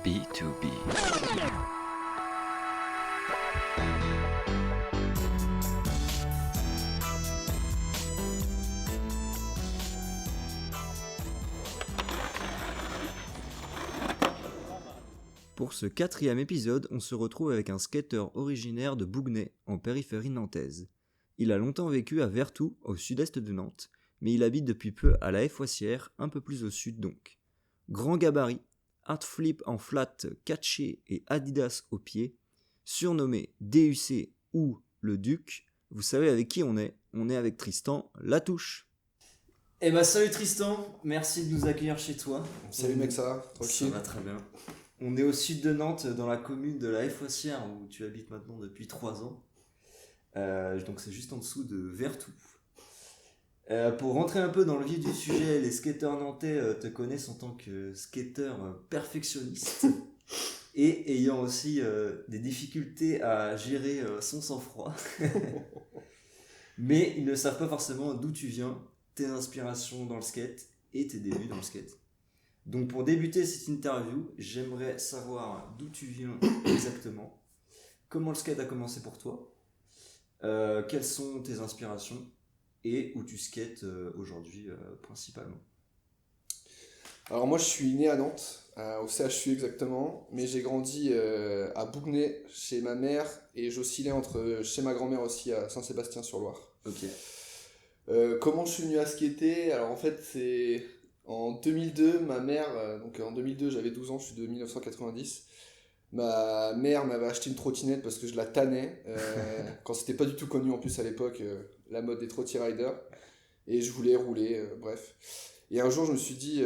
B2B. Pour ce 4e épisode, on se retrouve avec un skater originaire de Bougnay, en périphérie nantaise. Il a longtemps vécu à Vertou, au sud-est de Nantes, mais il habite depuis peu à la Foissière, un peu plus au sud donc. Grand gabarit, hard flip en flat catché et Adidas aux pieds, surnommé DUC ou le Duc, vous savez avec qui on est avec Tristan Latouche. Eh bah salut Tristan, merci de nous accueillir chez toi. Salut mec, ça va? Ça Tranquille? va très bien. On est au sud de Nantes, dans la commune de la Foissière, où tu habites maintenant depuis 3 ans. Donc c'est juste en dessous de Vertou. Pour rentrer un peu dans le vif du sujet, les skateurs nantais te connaissent en tant que skateur perfectionniste et ayant aussi des difficultés à gérer son sang-froid. Mais ils ne savent pas forcément d'où tu viens, tes inspirations dans le skate et tes débuts dans le skate. Donc pour débuter cette interview, j'aimerais savoir d'où tu viens exactement, comment le skate a commencé pour toi, quelles sont tes inspirations et où tu skates aujourd'hui principalement. Alors moi je suis né à Nantes, au CHU exactement, mais j'ai grandi à Bougnay chez ma mère et j'oscillais entre chez ma grand-mère aussi à Saint-Sébastien-sur-Loire. Ok. Comment je suis venu à skater? Alors en fait c'est en 2002, ma mère, donc en 2002 j'avais 12 ans, je suis de 1990. Ma mère m'avait acheté une trottinette parce que je la tannais, quand c'était pas du tout connu en plus à l'époque, la mode des trotty riders, et je voulais rouler, bref. Et un jour je me suis dit,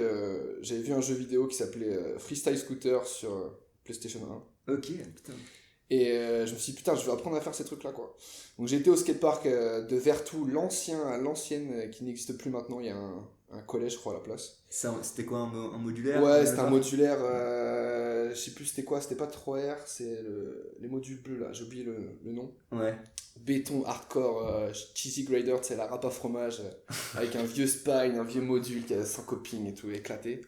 j'avais vu un jeu vidéo qui s'appelait Freestyle Scooter sur PlayStation 1. Ok, putain. Et je me suis dit, putain, je vais apprendre à faire ces trucs-là, quoi. Donc j'ai été au skatepark de Vertou, l'ancienne, qui n'existe plus maintenant, il y a un collège, je crois, à la place. C'était quoi, un modulaire? Ouais, c'était un modulaire, je sais plus c'était quoi, c'était pas 3R, c'est les modules bleus là, j'ai oublié le nom. Ouais. Béton, hardcore, cheesy grader, c'est la râpe à fromage, avec un vieux spine, un vieux module qui a sans coping et tout, éclaté.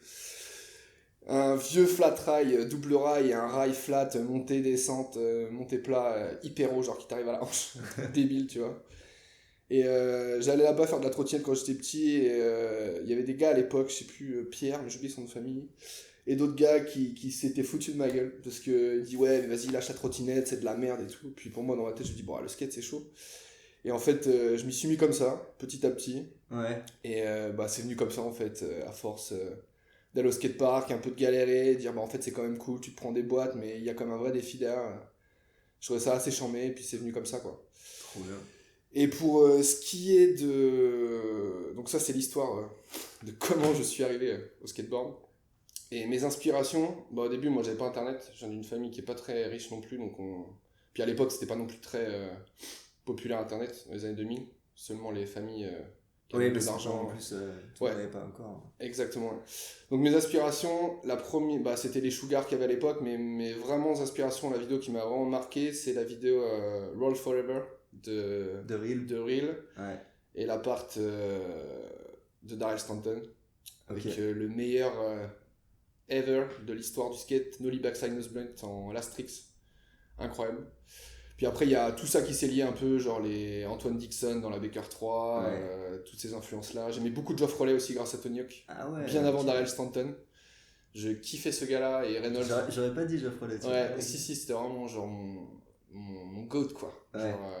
Un vieux flat rail, double rail et un rail flat, montée, descente, montée plat, hyper haut, genre qui t'arrive à la hanche. Débile, tu vois. Et j'allais là-bas faire de la trottinette quand j'étais petit, et il y avait des gars à l'époque, je sais plus, Pierre, mais j'ai oublié son nom de famille, et d'autres gars qui s'étaient foutus de ma gueule, parce qu'ils disent ouais, mais vas-y, lâche la trottinette, c'est de la merde et tout. Puis pour moi, dans ma tête, je me dis, bon, le skate, c'est chaud. Et en fait, je m'y suis mis comme ça, petit à petit. Ouais. Et c'est venu comme ça, en fait, à force d'aller au skatepark, un peu de galérer, dire, bah en fait, c'est quand même cool, tu te prends des boîtes, mais il y a quand même un vrai défi derrière. Je trouvais ça assez charmé, et puis c'est venu comme ça, quoi. Trop bien. Et pour ce qui est de... Donc ça, c'est l'histoire de comment je suis arrivé au skateboard. Et mes inspirations, bah, au début, moi, j'avais pas internet. Je viens d'une famille qui est pas très riche non plus. Puis à l'époque, c'était pas non plus très populaire internet, dans les années 2000. Seulement les familles qui avaient de l'argent. En plus, tu Ouais. n'avais pas encore. Exactement. Ouais. Donc mes inspirations, la première, bah, c'était les Sugar qu'il y avait à l'époque, mais mes vraiment inspirations, la vidéo qui m'a vraiment marqué, c'est la vidéo Roll Forever de Real. Ouais. Et la part de Daryl Stanton, avec Ok. le meilleur ever de l'histoire du skate, Nollie Backside Nose Blunt en Lastrix. Incroyable. Puis après, il y a tout ça qui s'est lié un peu, genre les Antoine Dixon dans la Baker 3, Ouais. toutes ces influences-là. J'aimais beaucoup Geoff Roley aussi grâce à Tony Hawk, Ah ouais. bien avant ok. Daryl Stanton. Je kiffais ce gars-là et Reynolds. J'aurais pas dit Geoff Roley. Ouais, si, c'était vraiment genre mon goat, quoi. Ouais. Genre,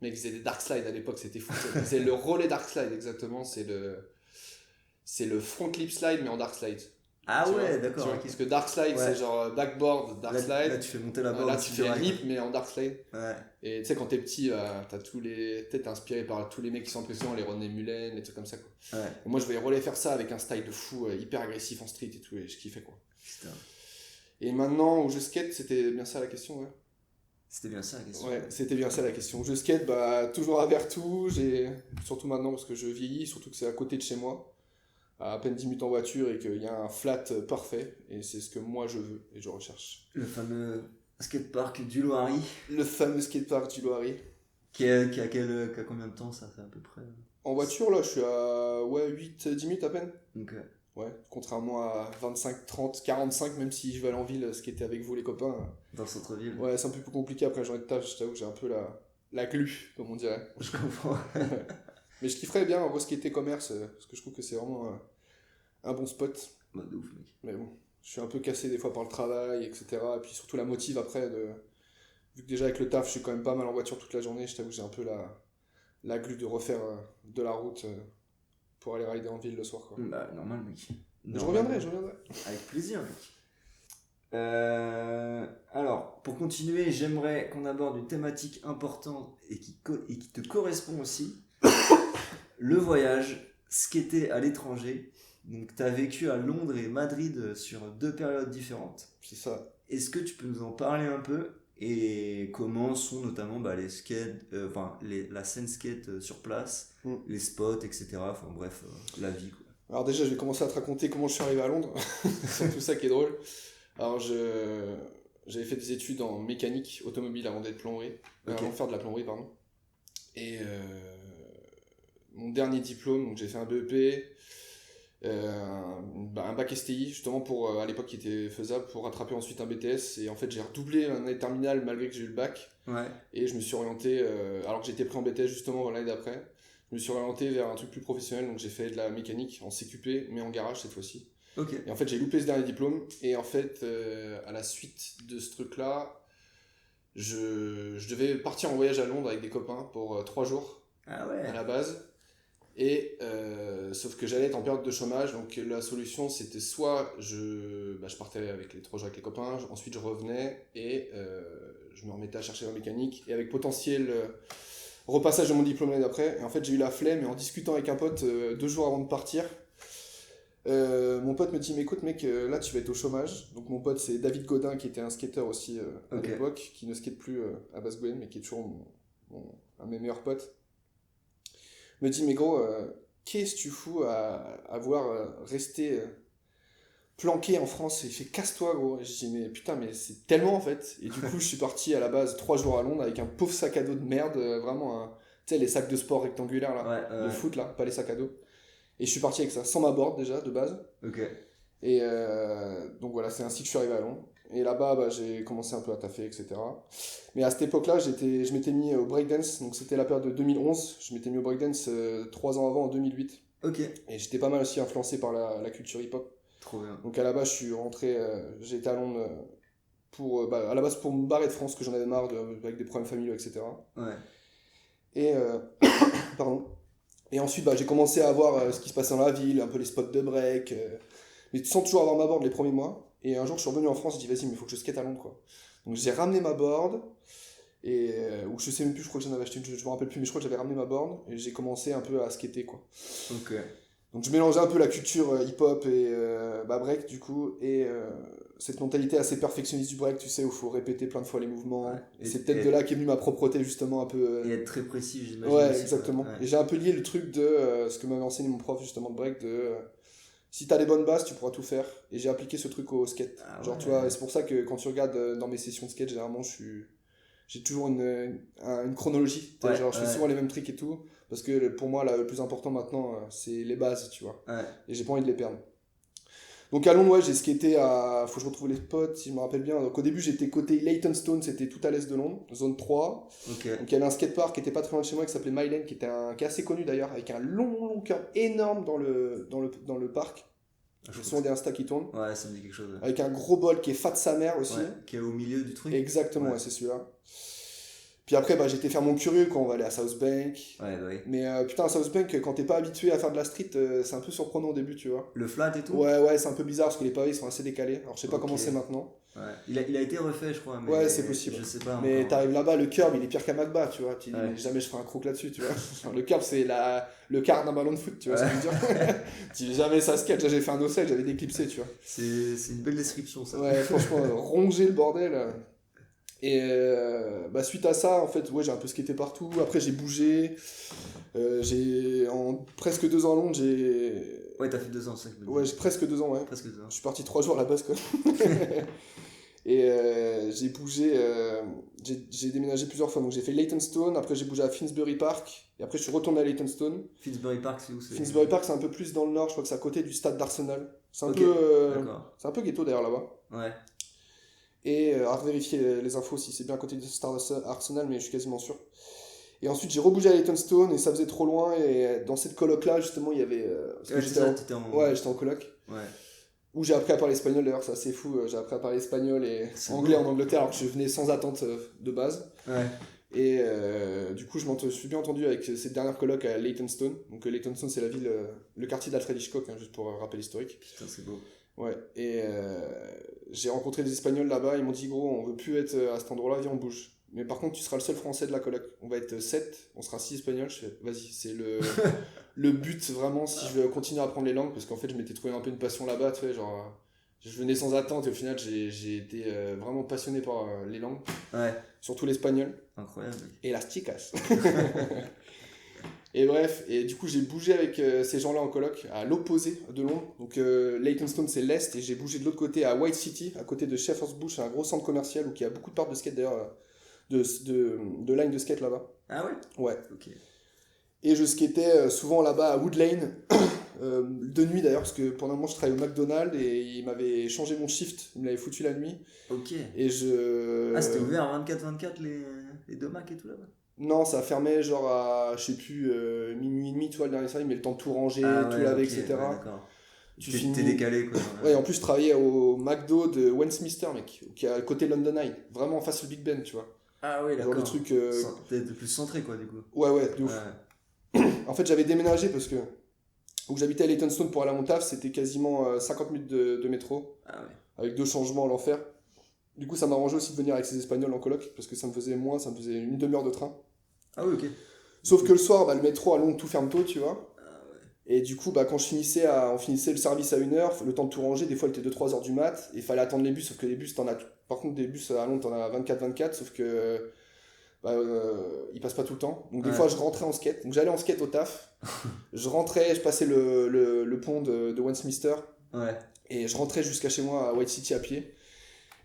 mec, il faisait des dark slides à l'époque, c'était fou. C'est le relais dark slide, exactement. C'est le front lip slide, mais en dark slide. Ah Tu ouais, vois, d'accord. tu vois, ok. parce que dark slide, Ouais. c'est genre backboard, dark Là, slide. là, tu fais monter la barre. Là, dessus tu du fais rail. lip, mais en dark slide. Ouais. Et tu sais, quand t'es petit, t'as tous les. T'es inspiré par tous les mecs qui sont impressionnants, les Rodney Mullen, les trucs comme ça, quoi. Ouais. Et moi, je voyais Relais faire ça avec un style de fou, hyper agressif en street et tout, et je kiffais, quoi. Putain. Et maintenant, où je skate, c'était bien ça la question, ouais. C'était bien ça la question. Ouais, c'était bien ça la question. Je skate, bah, toujours à Vertou, surtout maintenant parce que je vieillis, surtout que c'est à côté de chez moi, à peine 10 minutes en voiture et qu'il y a un flat parfait, et c'est ce que moi je veux et je recherche. Le fameux skatepark du Loiry, Le fameux skatepark du Loiry. qui a combien de temps ça fait à peu près? En voiture, là, je suis à 8-10 minutes à peine. Donc, Ouais, Ouais, contrairement à 25, 30, 45, même si je vais aller en ville, ce qui était avec vous les copains. Dans le centre-ville. Ouais, c'est un peu plus compliqué après, j'en ai de taf, je t'avoue, j'ai un peu la glu, comme on dirait. Je comprends. Mais je kifferais bien reskater commerce, parce que je trouve que c'est vraiment un bon spot. Bah, de ouf, mec. Mais bon, je suis un peu cassé des fois par le travail, etc. Et puis surtout la motive après, vu que déjà avec le taf, je suis quand même pas mal en voiture toute la journée, je t'avoue que j'ai un peu la glu de refaire de la route pour aller rider en ville le soir, quoi. Bah, normal, mec. Mais je Normal. reviendrai. Avec plaisir, mec. Alors, pour continuer, j'aimerais qu'on aborde une thématique importante et qui te correspond aussi. Le voyage, skater à l'étranger. Donc, tu as vécu à Londres et Madrid sur 2 périodes différentes. C'est ça. Est-ce que tu peux nous en parler un peu et comment sont notamment les skates, la scène skate sur place, les spots, etc. Enfin bref, la vie, quoi. Alors déjà, je vais commencer à te raconter comment je suis arrivé à Londres. C'est tout ça qui est drôle. Alors, j'avais fait des études en mécanique automobile avant d'être plomberie. Avant de faire de la plomberie, pardon. Et mon dernier diplôme, donc j'ai fait un BEP, un bac STI, justement pour, à l'époque qui était faisable, pour rattraper ensuite un BTS. Et en fait, j'ai redoublé un année terminale malgré que j'ai eu le bac. Ouais. Et je me suis orienté, alors que j'étais pris en BTS justement l'année d'après, je me suis orienté vers un truc plus professionnel. Donc j'ai fait de la mécanique en CQP, mais en garage cette fois-ci. Ok. Et en fait, j'ai loupé ce dernier diplôme. Et en fait, à la suite de ce truc-là, je devais partir en voyage à Londres avec des copains pour 3 jours Ah ouais. à la base. Et sauf que j'allais être en période de chômage. Donc la solution, c'était soit je partais avec les 3 jours avec les copains, ensuite je revenais et je me remettais à chercher la mécanique. Et avec potentiel repassage de mon diplôme l'année d'après. Et en fait, j'ai eu la flemme. Et en discutant avec un pote 2 jours avant de partir, mon pote me dit mais écoute mec, là tu vas être au chômage. Donc mon pote c'est David Godin qui était un skateur aussi à l'époque, qui ne skate plus à Basse-Gouenne mais qui est toujours un de mes meilleurs potes. Me dit mais gros, qu'est-ce que tu fous à avoir resté planqué en France? Il fait casse-toi gros. Et je dis mais putain mais c'est tellement en fait. Et du coup je suis parti à la base 3 jours à Londres avec un pauvre sac à dos de merde, vraiment tu sais les sacs de sport rectangulaires là, de foot là, pas les sacs à dos. Et je suis parti avec ça, sans ma board déjà, de base. Ok. Et donc voilà, c'est ainsi que je suis arrivé à Londres. Et là-bas, j'ai commencé un peu à taffer, etc. Mais à cette époque-là, je m'étais mis au breakdance. Donc c'était la période de 2011. Je m'étais mis au breakdance 3 ans avant, en 2008. Ok. Et j'étais pas mal aussi influencé par la culture hip-hop. Trop bien. Donc à la base, je suis rentré, j'ai été à Londres à la base pour me barrer de France, que j'en avais marre avec des problèmes familiaux, etc. Ouais. Et pardon. Et ensuite, j'ai commencé à voir ce qui se passait dans la ville, un peu les spots de break, mais sans toujours avoir ma board les premiers mois. Et un jour, je suis revenu en France, je dis vas-y, mais il faut que je skate à Londres, quoi. Donc j'ai ramené ma board, ou je sais même plus, je crois que j'en avais acheté une, je me rappelle plus, mais je crois que j'avais ramené ma board, et j'ai commencé un peu à skater, quoi. Ok. Donc je mélangeais un peu la culture hip-hop et break, du coup, et cette mentalité assez perfectionniste du break, tu sais, où il faut répéter plein de fois les mouvements. Ouais. Et c'est peut-être de là qu'est venue ma propreté, justement, un peu... Et être très précis, j'imagine. Ouais, aussi, exactement. quoi. Ouais. Et j'ai un peu lié le truc de ce que m'avait enseigné mon prof, justement, de break, de... si t'as les bonnes bases, tu pourras tout faire. Et j'ai appliqué ce truc au skate. Ah Genre, ouais. tu vois, c'est pour ça que quand tu regardes dans mes sessions de skate, généralement, j'ai toujours une chronologie. Ouais, Genre, je fais souvent les mêmes tricks et tout. Parce que pour moi, le plus important maintenant, c'est les bases, tu vois. Ouais. Et j'ai pas envie de les perdre. Donc à Londres, ouais, j'ai skaté à... Faut que je retrouve les spots, si je me rappelle bien. Donc au début, j'étais côté Leytonstone, c'était tout à l'est de Londres, zone 3. Ok. Donc il y avait un skatepark qui était pas très loin de chez moi, qui s'appelait Mile End, qui est assez connu d'ailleurs, avec un long curve énorme dans le parc. Je J'ai souvent des Insta qui tournent. Ouais, ça me dit quelque chose. Avec un gros bol qui est fat de sa mère aussi. Ouais, qui est au milieu du truc. Exactement, Ouais. ouais, c'est celui-là. Puis après, j'étais faire mon curieux quand on va aller à South Bank. Ouais, bah oui. Mais putain, à South Bank, quand t'es pas habitué à faire de la street, c'est un peu surprenant au début, tu vois. Le flat et tout. Ouais, c'est un peu bizarre parce que les pavés ils sont assez décalés. Alors je sais pas Ok. comment c'est maintenant. Ouais. Il a été refait, je crois. Mais Ouais, c'est possible. Je sais pas. Mais encore. t'arrives là-bas, le curb il est pire qu'à Magba, tu vois. Tu dis, Ouais. mais jamais je ferai un crook là-dessus, tu vois. Genre, le curb c'est le quart d'un ballon de foot, tu vois ce que je veux dire. Tu dis jamais ça se catch, j'ai fait un ocel, j'avais déclipsé, tu vois. C'est une belle description, ça. Ouais, franchement, ronger le bordel. Et suite à ça, en fait, ouais, j'ai un peu skaté partout. Après, j'ai bougé. En presque 2 ans à Londres, Ouais, t'as fait 2 ans, c'est ça que je me dis. Ouais, j'ai presque 2 ans, ouais. Presque 2 ans. Je suis parti 3 jours à la base, quoi. Et j'ai bougé, j'ai déménagé plusieurs fois. Donc j'ai fait Leytonstone, après j'ai bougé à Finsbury Park, et après je suis retourné à Leytonstone. Finsbury Park, c'est où c'est... Finsbury Park, c'est un peu plus dans le nord, je crois que c'est à côté du stade d'Arsenal. C'est Ok, d'accord. c'est un peu ghetto d'ailleurs là-bas. Ouais. Et à vérifier les infos si c'est bien à côté du stade Arsenal, mais je suis quasiment sûr. Et ensuite j'ai rebougé à Leytonstone et ça faisait trop loin. Et dans cette coloc là, justement, il y avait. Parce que Ouais, c'est ça, t'étais en... Ouais, j'étais en coloc. Ouais. Où j'ai appris à parler espagnol d'ailleurs, c'est assez fou. J'ai appris à parler espagnol et C'est anglais beau. en Angleterre alors que je venais sans attente de base. Ouais. Et du coup, je suis bien entendu avec cette dernière coloc à Leytonstone. Donc Leytonstone, c'est la ville, le quartier d'Alfred Hitchcock, hein, juste pour rappeler l'historique. Putain, c'est beau. Ouais, et j'ai rencontré des Espagnols là-bas, ils m'ont dit gros, on veut plus être à cet endroit-là, viens on bouge. Mais par contre, tu seras le seul français de la coloc. On va être 7, on sera 6 Espagnols. Je fais, vas-y, c'est le but vraiment si je veux continuer à apprendre les langues, parce qu'en fait, je m'étais trouvé un peu une passion là-bas, tu sais, genre, je venais sans attente et au final, j'ai été vraiment passionné par les langues, Ouais. surtout l'espagnol Incroyable. et las chicas. Et bref, et du coup j'ai bougé avec ces gens-là en coloc, à l'opposé de Londres. Donc Leytonstone c'est l'est, et j'ai bougé de l'autre côté à White City, à côté de Shepherd's Bush, un gros centre commercial où il y a beaucoup de parcs de skate d'ailleurs, de line de skate là-bas. Ah ouais? Ouais. Ok. Et je skatais souvent là-bas à Wood Lane, de nuit d'ailleurs, parce que pendant un moment je travaillais au McDonald's et il m'avait changé mon shift, il me l'avait foutu la nuit. Ok. Et je... Ah, c'était ouvert à 24-24 les domacs et tout là-bas? Non, ça fermait genre à, je sais plus, minuit et demi, tu vois, le dernier service, mais le temps de tout ranger, Ah tout ouais, laver, ok, etc. ouais, d'accord. Tu T'es finis... décalé quoi. Ouais, en plus, je travaillais au McDo de Westminster, mec, qui est à côté de London Eye, vraiment en face du Big Ben, tu vois. Ah ouais, Genre d'accord. le truc. T'es plus centré quoi du coup. Ouais, de ouf. Ouais. En fait, j'avais déménagé parce que où j'habitais à Leytonstone pour aller à mon taf, c'était quasiment 50 minutes de métro, Ah ouais. avec 2 changements à l'enfer. Du coup, ça m'arrangeait aussi de venir avec ces Espagnols en coloc, parce que ça me faisait une demi-heure de train. Ah oui, ok. Sauf que le soir, bah, le métro à Londres, tout ferme tôt, tu vois. Ah ouais. Et du coup, bah, quand on finissait le service à 1h, le temps de tout ranger, des fois il était 2-3 heures du mat, et il fallait attendre les bus, sauf que les bus, par contre, des bus à Londres, t'en as 24-24, sauf que bah, ils passent pas tout le temps. Donc des Ouais. fois, je rentrais en skate, donc j'allais en skate au taf, je rentrais, je passais le pont de Westminster, Ouais. et je rentrais jusqu'à chez moi à White City à pied.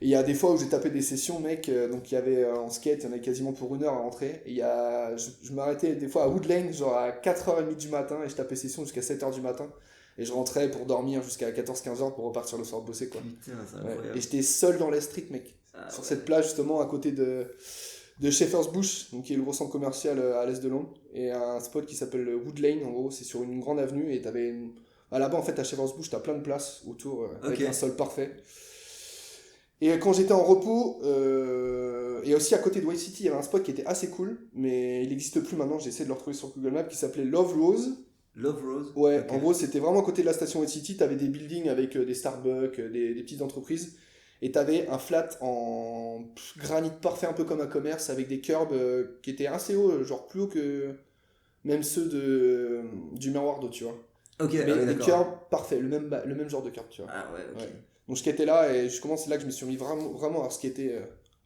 Et il y a des fois où j'ai tapé des sessions, mec, donc il y avait en skate, il y en avait quasiment pour 1 heure à rentrer. Et je m'arrêtais des fois à Wood Lane, genre à 4h30 du matin, et je tapais session jusqu'à 7h du matin. Et je rentrais pour dormir jusqu'à 14-15h pour repartir le soir bosser, quoi. Putain, c'est Ouais. incroyable. Et j'étais seul dans la street, mec. Ah Sur ouais. cette plage, justement, à côté de Shepherd's Bush, donc qui est le gros centre commercial à l'est de Londres. Et un spot qui s'appelle Wood Lane, en gros, c'est sur une grande avenue. Et t'avais là-bas, en fait, à Shepherd's Bush, t'as plein de places autour, avec Ok. un sol parfait. Et quand j'étais en repos, et aussi à côté de White City, il y avait un spot qui était assez cool, mais il n'existe plus maintenant, j'ai essayé de le retrouver sur Google Maps, qui s'appelait Love Rose. Love Rose. Ouais, Ok. en gros, c'était vraiment à côté de la station White City, t'avais des buildings avec des Starbucks, des petites entreprises, et t'avais un flat en granit parfait, un peu comme un commerce, avec des curbs qui étaient assez hauts, genre plus haut que même ceux du miroir d'eau, tu vois. Ok, Mais ah ouais, des d'accord. curbs parfaits, le même genre de curbs, tu vois. Ah ouais, ok. Ouais. Donc je skatais là, et c'est là que je me suis mis vraiment à skater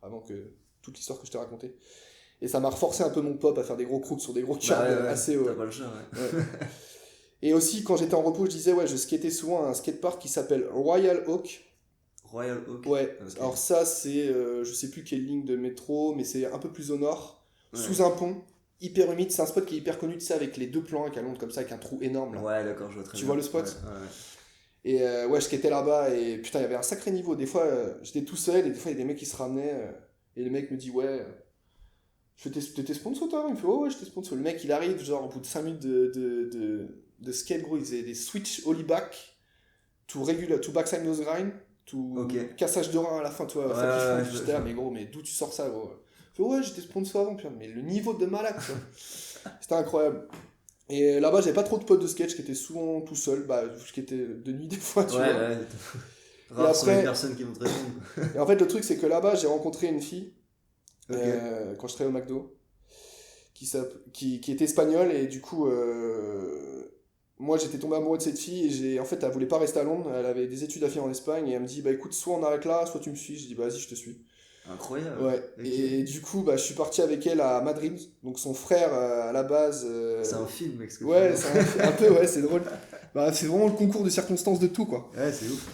avant que toute l'histoire que je t'ai racontée. Et ça m'a reforcé un peu mon pop à faire des gros crooks sur des gros Bah curbs ouais, assez t'as hauts. pas le choix, ouais. Ouais. Et aussi, quand j'étais en repos, je disais, ouais, je skatais souvent à un skatepark qui s'appelle Royal Oak. Royal Oak. Ouais, Ok. alors ça, c'est, je sais plus quelle ligne de métro, mais c'est un peu plus au nord, Ouais. sous un pont, hyper humide. C'est un spot qui est hyper connu, tu sais, avec les 2 plans à Londres, comme ça, avec un trou énorme là. Ouais, d'accord, je vois très Tu bien. vois le spot? Ouais, ouais. Et ouais, je skatais là-bas, et putain, il y avait un sacré niveau. Des fois, j'étais tout seul, et des fois, il y a des mecs qui se ramenaient, et le mec me dit, ouais, t'étais sponsor toi? Il me fait, ouais, j'étais sponsor. Le mec, il arrive, genre, au bout de 5 minutes de skate, gros, il faisait des switch ollie back, tout backside nose grind, tout Ok. cassage de rein à la fin, tu vois. Ouais, Fabulous ouais, Funk. je- J'étais là, mais gros, mais d'où tu sors ça, gros? Il fait, ouais, j'étais sponsor avant, putain, mais le niveau de malade, quoi. C'était incroyable. Et là-bas, j'avais pas trop de potes de skate, j'étais souvent tout seul, bah, je skatais de nuit des fois, tu Ouais, vois. ouais. Rare sont après- les personnes qui vont te répondre. quoi. Et en fait, le truc, c'est que là-bas, j'ai rencontré une fille, Ok. quand je travaillais au McDo, qui était espagnole, et du coup, moi, j'étais tombé amoureux de cette fille, et en fait, elle voulait pas rester à Londres, elle avait des études à faire en Espagne, et elle me dit, bah écoute, soit on arrête là, soit tu me suis. Je dis, bah vas-y, je te suis. Incroyable. Ouais, Ok. et du coup, bah, je suis parti avec elle à Madrid, donc son frère, à la base... C'est un film, mec. ce que tu Ouais, fais. c'est un peu, ouais, c'est drôle. Bah, c'est vraiment le concours de circonstances de tout, quoi. Ouais, c'est ouf.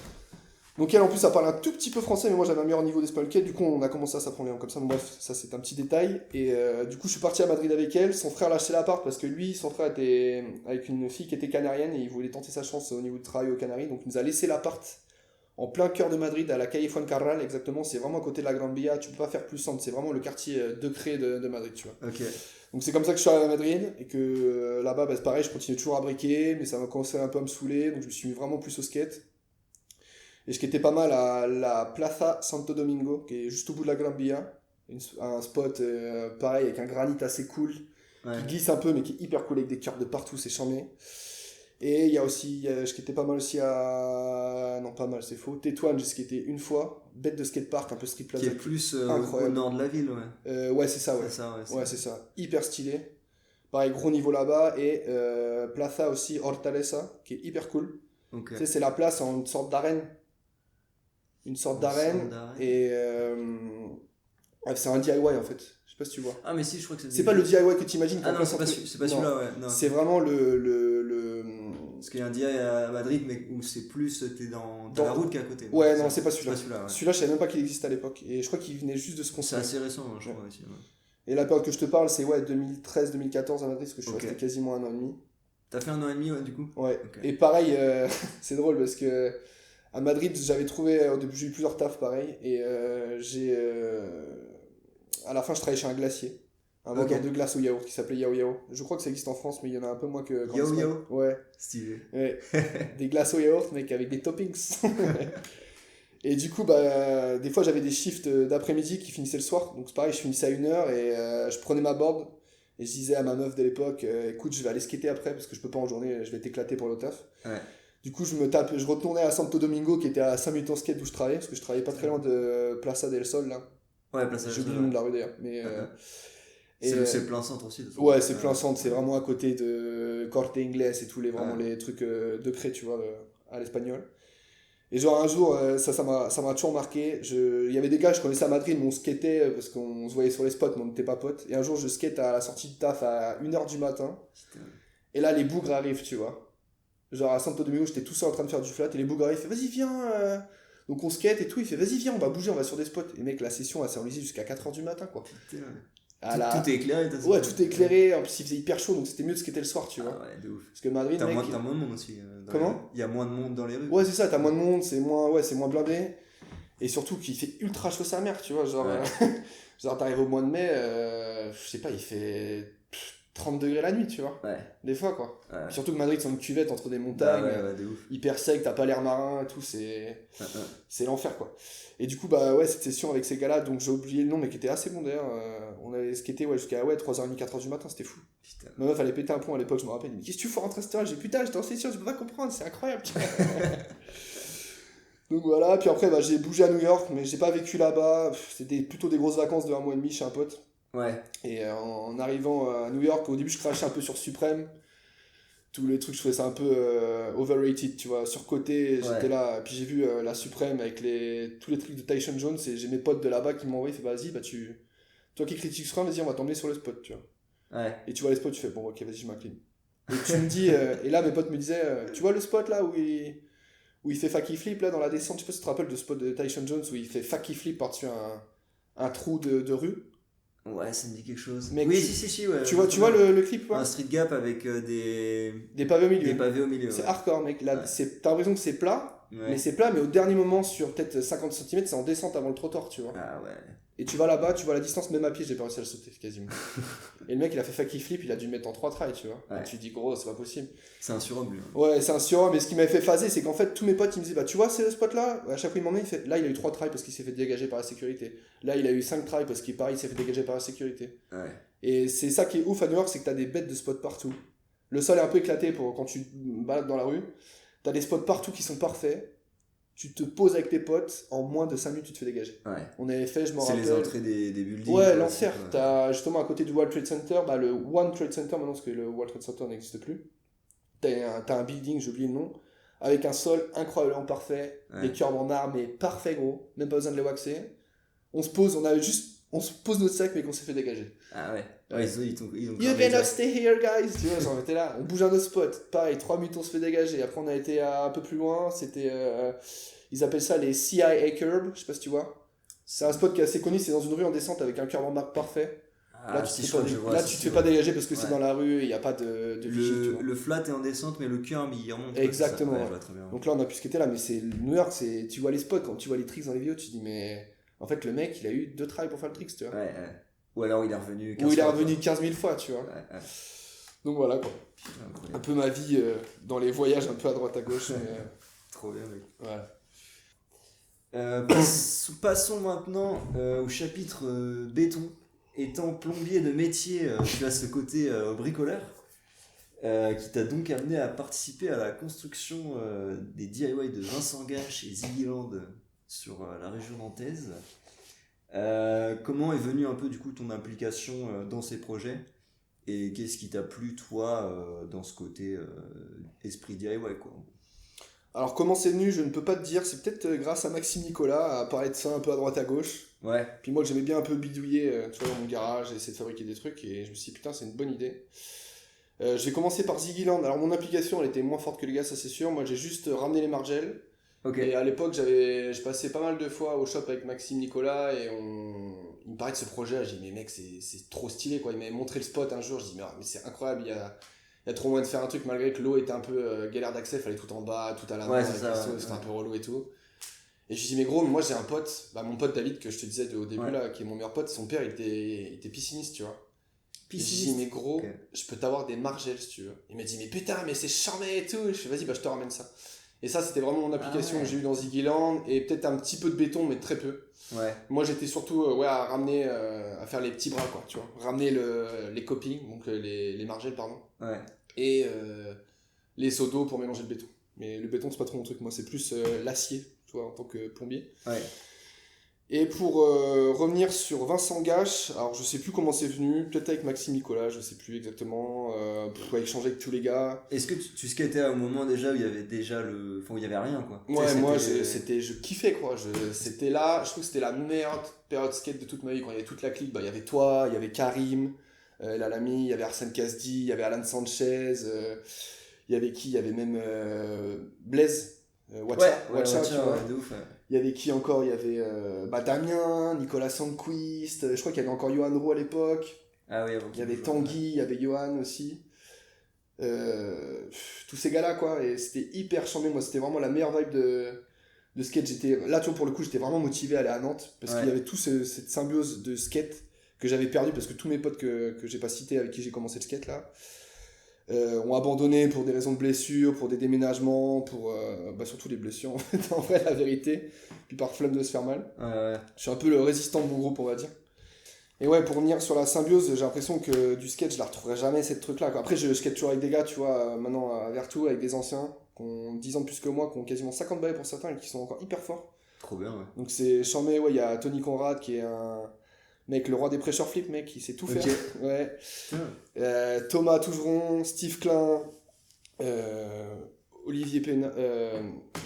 Donc elle en plus elle parle un tout petit peu français, mais moi j'avais un meilleur niveau d'espagnol qu'elle, du coup on a commencé à s'apprendre les langues comme ça, donc bref, ça c'est un petit détail. Et du coup je suis parti à Madrid avec elle, son frère l'a acheté l'appart parce que lui, son frère était avec une fille qui était canarienne et il voulait tenter sa chance au niveau du travail aux Canaries, donc il nous a laissé l'appart en plein cœur de Madrid, à la calle Fuencarral exactement, c'est vraiment à côté de la Gran Via, tu peux pas faire plus simple, c'est vraiment le quartier de Cré de Madrid, tu vois. Ok. Donc c'est comme ça que je suis arrivé à Madrid, et que là-bas, bah, c'est pareil, je continuais toujours à briquer, mais ça m'a commencé un peu à me saouler, donc je me suis mis vraiment plus au skate. Et je skatais pas mal à la Plaza Santo Domingo, qui est juste au bout de la Gran Via, un spot pareil, avec un granit assez cool, Ouais. qui glisse un peu, mais qui est hyper cool, avec des curbs de partout, c'est charmé. Et il y a aussi, je skatais pas mal aussi à... Non, pas mal, c'est faux. Tétouan, j'ai skaté une fois. Bête de skatepark, un peu street Qui plaza. est plus au Incroyable. nord de la ville, ouais. Ouais, c'est ça, ouais. C'est ça, ouais. Ouais, c'est ça. Hyper stylé. Pareil, gros niveau là-bas. Et Plaza aussi, Hortaleza, qui est hyper cool. Ok. Tu sais, c'est la place en une sorte d'arène. Une sorte d'arène. Et c'est un DIY en fait. Je sais pas si tu vois. Ah, mais si, je crois que C'est pas le DIY que tu imagines. Ah non, c'est pas celui-là, ouais. Non. C'est vraiment le... Parce qu'il y a un DI à Madrid, mais où c'est plus, t'es dans la route qu'à côté. Ouais, non, c'est pas celui-là. Ouais. Celui-là, je savais même pas qu'il existait à l'époque. Et je crois qu'il venait juste de se C'est construire. assez récent, hein, je crois aussi. Ouais. Et la période que je te parle, c'est ouais, 2013-2014 à Madrid, parce que je suis resté quasiment un an et demi. T'as fait un an et demi, ouais, du coup. Ouais. Ok. Et pareil, c'est drôle parce que à Madrid, j'avais trouvé, au début, j'ai eu plusieurs tafs pareil. Et à la fin, je travaillais chez un glacier. Un vendeur de glace au yaourt qui s'appelait Yao Yao. Je crois que ça existe en France, mais il y en a un peu moins que. Yao Yao. Ouais. Stylé. Ouais. Des glaces au yaourt, mec, avec des toppings. Et du coup, bah, des fois, j'avais des shifts d'après-midi qui finissaient le soir. Donc, c'est pareil, je finissais à 1h et je prenais ma board et je disais à ma meuf de l'époque, écoute, je vais aller skater après parce que je peux pas en journée, je vais t'éclater pour le taf. Ouais. Du coup, je retournais à Santo Domingo qui était à 5 minutes en skate d'où je travaillais parce que je travaillais pas très loin de Plaza del Sol là. Ouais, Plaza del Sol. J'ai oublié le nom de la rue d'ailleurs. Mais, c'est plein centre aussi. Ouais, c'est plein centre, c'est vraiment à côté de Corte Inglés et tous les trucs de Cré, tu vois, à l'espagnol. Et genre un jour, ça m'a toujours marqué. Il y avait des gars, je connaissais à Madrid, mais on skatait parce qu'on se voyait sur les spots, mais on n'était pas potes. Et un jour, je skate à la sortie de taf à 1h du matin. Putain. Et là, les bougres arrivent, tu vois. Genre à Santo Domingo, j'étais tout seul en train de faire du flat. Et les bougres arrivent, il fait vas-y, viens. Donc on skate et tout. Il fait vas-y, viens, on va bouger, on va sur des spots. Et mec, la session, elle s'est enlisée jusqu'à 4h du matin, quoi. Putain. Tout est éclairé, ouais, tout est éclairé. En plus, il faisait hyper chaud, donc c'était mieux de skater le soir, tu vois. Ah ouais, de ouf. Parce que Madrid, T'as mec. moins de monde aussi. Comment ? Il y a moins de monde dans les rues. Ouais, c'est ça, t'as moins de monde, c'est moins blindé. Et surtout qu'il fait ultra chaud sa mère, tu vois. Genre, genre t'arrives au mois de mai, je sais pas, il fait 30 degrés la nuit, tu vois. Ouais. Des fois, quoi. Ouais. Surtout que Madrid, c'est une cuvette entre des montagnes, Ouais, de ouf. hyper sec, t'as pas l'air marin et tout, c'est l'enfer, quoi. Et du coup, bah ouais, cette session avec ces gars-là, donc j'ai oublié le nom, mais qui était assez bon d'ailleurs. On avait skaté jusqu'à 3h30, 4h du matin, c'était fou. Putain. Ma meuf, elle allait péter un plomb à l'époque, je me rappelle. Elle me dit, qu'est-ce que tu fais rentrer à cette heure ? J'ai dit, putain, j'étais en session, je peux pas comprendre, c'est incroyable. Donc voilà, puis après, bah, j'ai bougé à New York, mais j'ai pas vécu là-bas. C'était plutôt des grosses vacances de 1 mois et demi chez un pote. Ouais. Et en arrivant à New York, au début, je crachais un peu sur Supreme. Tous les trucs, je trouvais ça un peu overrated, tu vois, surcoté. J'étais là, puis j'ai vu la Supreme avec tous les trucs de Tyson Jones, et j'ai mes potes de là-bas qui m'ont envoyé, fait vas-y, bah toi qui critiques Supreme, vas-y, on va t'emmener sur le spot, tu vois. Ouais. Et tu vois les spots, tu fais bon, ok, vas-y, je m'incline. Et tu me dis, et là, mes potes me disaient, tu vois le spot là où il fait Facky Flip là dans la descente, je sais pas si tu te rappelles de spot de Tyson Jones où il fait Facky Flip par-dessus un trou de rue. Ouais, ça me dit quelque chose. Mec, oui, si, ouais. Tu vois le clip, quoi. Un street gap avec des pavés au milieu. Des pavés au milieu. C'est ouais. hardcore, mec. Là, t'as l'impression que c'est plat, Ouais. mais c'est plat, mais au dernier moment, sur peut-être 50 cm, c'est en descente avant le trottoir, tu vois. Ah ouais. Et tu vas là-bas, tu vois la distance, même à pied, j'ai pas réussi à le sauter, quasiment. Et le mec, il a fait Facky Flip, il a dû le mettre en 3 tries, tu vois. Ouais. Et tu te dis, gros, c'est pas possible. C'est un surhomme, lui. Ouais, c'est un surhomme, mais ce qui m'avait fait phaser, c'est qu'en fait, tous mes potes, ils me disaient, bah, tu vois, c'est le spot là. À chaque fois, il m'emmenait, il fait, là, il a eu 3 tries parce qu'il s'est fait dégager par la sécurité. Là, il a eu 5 tries parce qu'il, pareil, il s'est fait dégager par la sécurité. Ouais. Et c'est ça qui est ouf à New York, c'est que t'as des bêtes de spots partout. Le sol est un peu éclaté pour quand tu te balades dans la rue. T'as des spots partout qui sont parfaits. Tu te poses avec tes potes, en moins de 5 minutes, tu te fais dégager. Ouais. On avait fait, je me rappelle. C'est les entrées des buildings. Ouais, quoi, l'enfer. c'est- T'as justement à côté du World Trade Center, bah, le One Trade Center maintenant, parce que le World Trade Center n'existe plus. T'as un building, j'ai oublié le nom, avec un sol incroyablement parfait, Ouais. des curbs en arbre, mais parfait gros, même pas besoin de les waxer. On se pose, on se pose notre sac, mais qu'on s'est fait dégager. Ah ouais. Ouais, ils ont You cramé cannot direct. stay here, guys! Tu vois, genre, on était là, on bouge un autre spot. Pareil, 3 minutes, on se fait dégager. Après, on a été un peu plus loin. C'était. Ils appellent ça les CIA Curb, je sais pas si tu vois. C'est un spot qui est assez connu, c'est dans une rue en descente avec un curb en marque parfait. Là, tu te fais pas dégager parce que c'est dans la rue, il n'y a pas de vigile. Tu vois. Le flat est en descente, mais le curb il remonte. Exactement. Ouais, je vois très bien. Donc là, on a pu skater là, mais c'est New York, tu vois les spots, quand tu vois les tricks dans les vidéos, tu te dis, mais en fait, le mec, il a eu 2 tries pour faire le trick, tu vois. Ouais. Ou alors il est revenu 15 000 fois, tu vois. Ouais. Donc voilà quoi. Un peu ma vie dans les voyages un peu à droite à gauche. Trop bien, mec. Voilà. Passons maintenant au chapitre béton. Étant plombier de métier, tu as ce côté bricoleur qui t'a donc amené à participer à la construction des DIY de Vincent Gache et Ziggy Land sur la région nantaise. Comment est venue un peu du coup ton implication dans ces projets et qu'est-ce qui t'a plu toi dans ce côté esprit DIY quoi? Alors comment c'est venu, je ne peux pas te dire, c'est peut-être grâce à Maxime Nicolas à parler de ça un peu à droite à gauche. Ouais. Puis moi j'aimais bien un peu bidouiller tu vois, dans mon garage, essayer de fabriquer des trucs et je me suis dit putain c'est une bonne idée. J'ai commencé par Ziggy Land, alors mon implication elle était moins forte que les gars ça c'est sûr, moi j'ai juste ramené les margelles. Okay. Et à l'époque je passais pas mal de fois au shop avec Maxime Nicolas et il me parlait de ce projet, j'ai dit mais mec c'est trop stylé quoi, il m'avait montré le spot un jour, je dis mais c'est incroyable, il y a trop moyen de faire un truc malgré que l'eau était un peu galère d'accès, fallait tout en bas, tout à la main, c'était un peu relou et tout. Et je lui dis mais gros, moi j'ai un pote, mon pote David que je te disais au début là, qui est mon meilleur pote, son père il était pisciniste tu vois. Pisciniste. Je lui dis mais gros, je peux t'avoir des margelles si tu veux. Il m'a dit mais putain mais c'est charmé et tout, je fais vas-y je te ramène ça. Et ça c'était vraiment mon application que j'ai eu dans Ziggy Land et peut-être un petit peu de béton mais très peu. Ouais. Moi j'étais surtout à ramener, à faire les petits bras quoi, tu vois. Ramener les copings, donc les margelles pardon. Ouais. Et les seaux d'eau pour mélanger le béton. Mais le béton c'est pas trop mon truc, moi c'est plus l'acier, tu vois, en tant que plombier. Ouais. Et pour revenir sur Vincent Gache, alors je sais plus comment c'est venu, peut-être avec Maxime Nicolas, je sais plus exactement, échanger avec tous les gars. Est-ce que tu skatais à un moment déjà où il y avait déjà où il y avait rien quoi? Ouais, moi je kiffais quoi, c'était là, je trouve que c'était la meilleure période skate de toute ma vie, quand il y avait toute la clique, il y avait toi, il y avait Karim, Lalami, il y avait Arsène Kasdi, il y avait Alan Sanchez, il y avait qui? Il y avait même Blaise, Watcha, tu vois. De ouf. Il y avait qui encore? Il y avait Damien, Nicolas Sandquist, je crois qu'il y avait encore Johan Roux à l'époque. Ah oui, il y avait Tanguy, il y avait Johan aussi. Tous ces gars-là, quoi. Et c'était hyper chambé. Moi, c'était vraiment la meilleure vibe de skate. Là, tu vois, pour le coup, j'étais vraiment motivé à aller à Nantes. Parce qu'il y avait toute cette symbiose de skate que j'avais perdu. Parce que tous mes potes que j'ai pas cités, avec qui j'ai commencé le skate, là, ont abandonné pour des raisons de blessures, pour des déménagements, pour surtout les blessures en fait, en vrai la vérité, puis par flemme de se faire mal. Je suis un peu le résistant de mon groupe on va dire. Et ouais, pour revenir sur la symbiose, j'ai l'impression que du skate je la retrouverai jamais cette truc là quoi. Après je skate toujours avec des gars tu vois, maintenant à Vertou avec des anciens qui ont 10 ans de plus que moi, qui ont quasiment 50 balais pour certains et qui sont encore hyper forts. Trop bien ouais. Donc c'est chambé, ouais, il y a Tony Conrad qui est un mec, le roi des pressure flip, mec, il sait tout faire. Ouais. Thomas Tougeron, Steve Klein, Olivier Penat,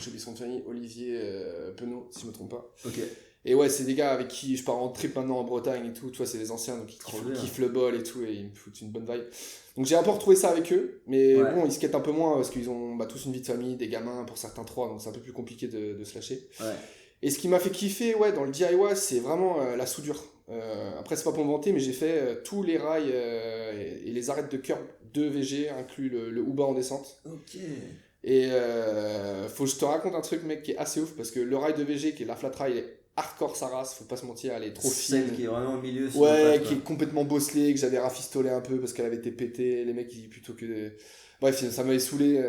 j'ai oublié son famille, Olivier Penaud, si je me trompe pas. Ok. Et ouais, c'est des gars avec qui je pars en trip maintenant en Bretagne et tout. Tu vois, c'est des anciens, donc ils kiffent le bol et tout, et ils me foutent une bonne vibe. Donc j'ai un peu retrouvé ça avec eux, mais bon, ils skatent un peu moins parce qu'ils ont tous une vie de famille, des gamins, pour certains 3, donc c'est un peu plus compliqué de se lâcher. Ouais. Et ce qui m'a fait kiffer dans le DIY, c'est vraiment la soudure. Après, c'est pas pour me vanter, mais j'ai fait tous les rails et les arêtes de curb de VG, inclus le Uba en descente. Ok. Et faut que je te raconte un truc, mec, qui est assez ouf, parce que le rail de VG, qui est la flat rail, est hardcore sa race, faut pas se mentir, elle est trop fine. Celle qui est vraiment au milieu. Ouais, qui est complètement bosselée, que j'avais rafistolé un peu parce qu'elle avait été pétée. Les mecs, plutôt que. Bref, ça m'avait saoulé.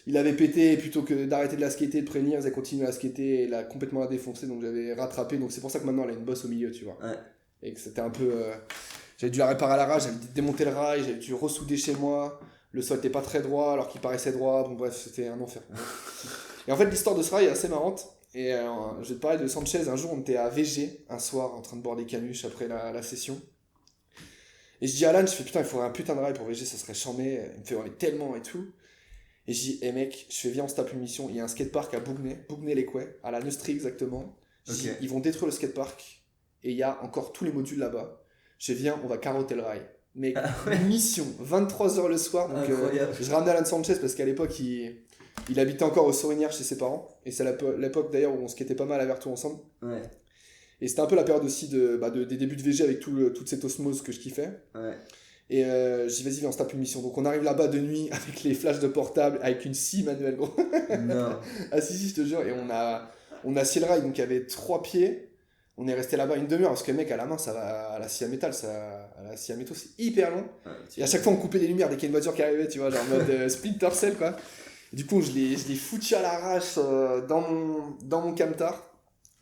Il avait pété, et plutôt que d'arrêter de la skater, de prévenir, ils avaient continué à skater et il a complètement la défoncé, donc j'avais rattrapé. Donc c'est pour ça que maintenant elle a une bosse au milieu, tu vois. Ouais. Et que c'était un peu. J'avais dû la réparer à la rage, j'avais démonté le rail, j'avais dû ressouder chez moi. Le sol était pas très droit alors qu'il paraissait droit. Bon, bref, c'était un enfer. Et en fait, l'histoire de ce rail est assez marrante. Et je vais te parler de Sanchez. Un jour, on était à VG, un soir, en train de boire des canuches après la session. Et je dis à Alan, je fais putain, il faudrait un putain de rail pour VG, ça serait chambé. Il me fait, on est tellement et tout. Et je dis, mec, je fais, viens, on se tape une mission. Il y a un skatepark à Bougnay-les-Quais, à la Neustrie exactement. Je dis, ils vont détruire le skatepark. Et il y a encore tous les modules là-bas. Je fais, viens, on va carotter le rail. Mec, mission, 23h le soir. Donc je ramenais Alan Sanchez parce qu'à l'époque, Il habitait encore au Sorinière chez ses parents. Et c'est l'époque d'ailleurs où on skatait pas mal à Vertou ensemble. Ouais. Et c'était un peu la période aussi des débuts de VG avec toute cette osmose que je kiffais. Ouais. Et j'ai dit, vas-y, viens, on se tape une mission. Donc on arrive là-bas de nuit avec les flashs de portable, avec une scie manuelle, gros. Non. Ah si, je te jure. Et on a scié le rail, donc il y avait 3 pieds. On est resté là-bas une demi-heure parce que le mec à la main, ça va à la scie à métal, à la scie à métaux, c'est hyper long. Ouais, Et à chaque fois, on coupait les lumières dès qu'il y a une voiture qui arrivait, tu vois, genre en mode Splinter Cell, quoi. Et du coup, je l'ai foutu à l'arrache dans mon camtar.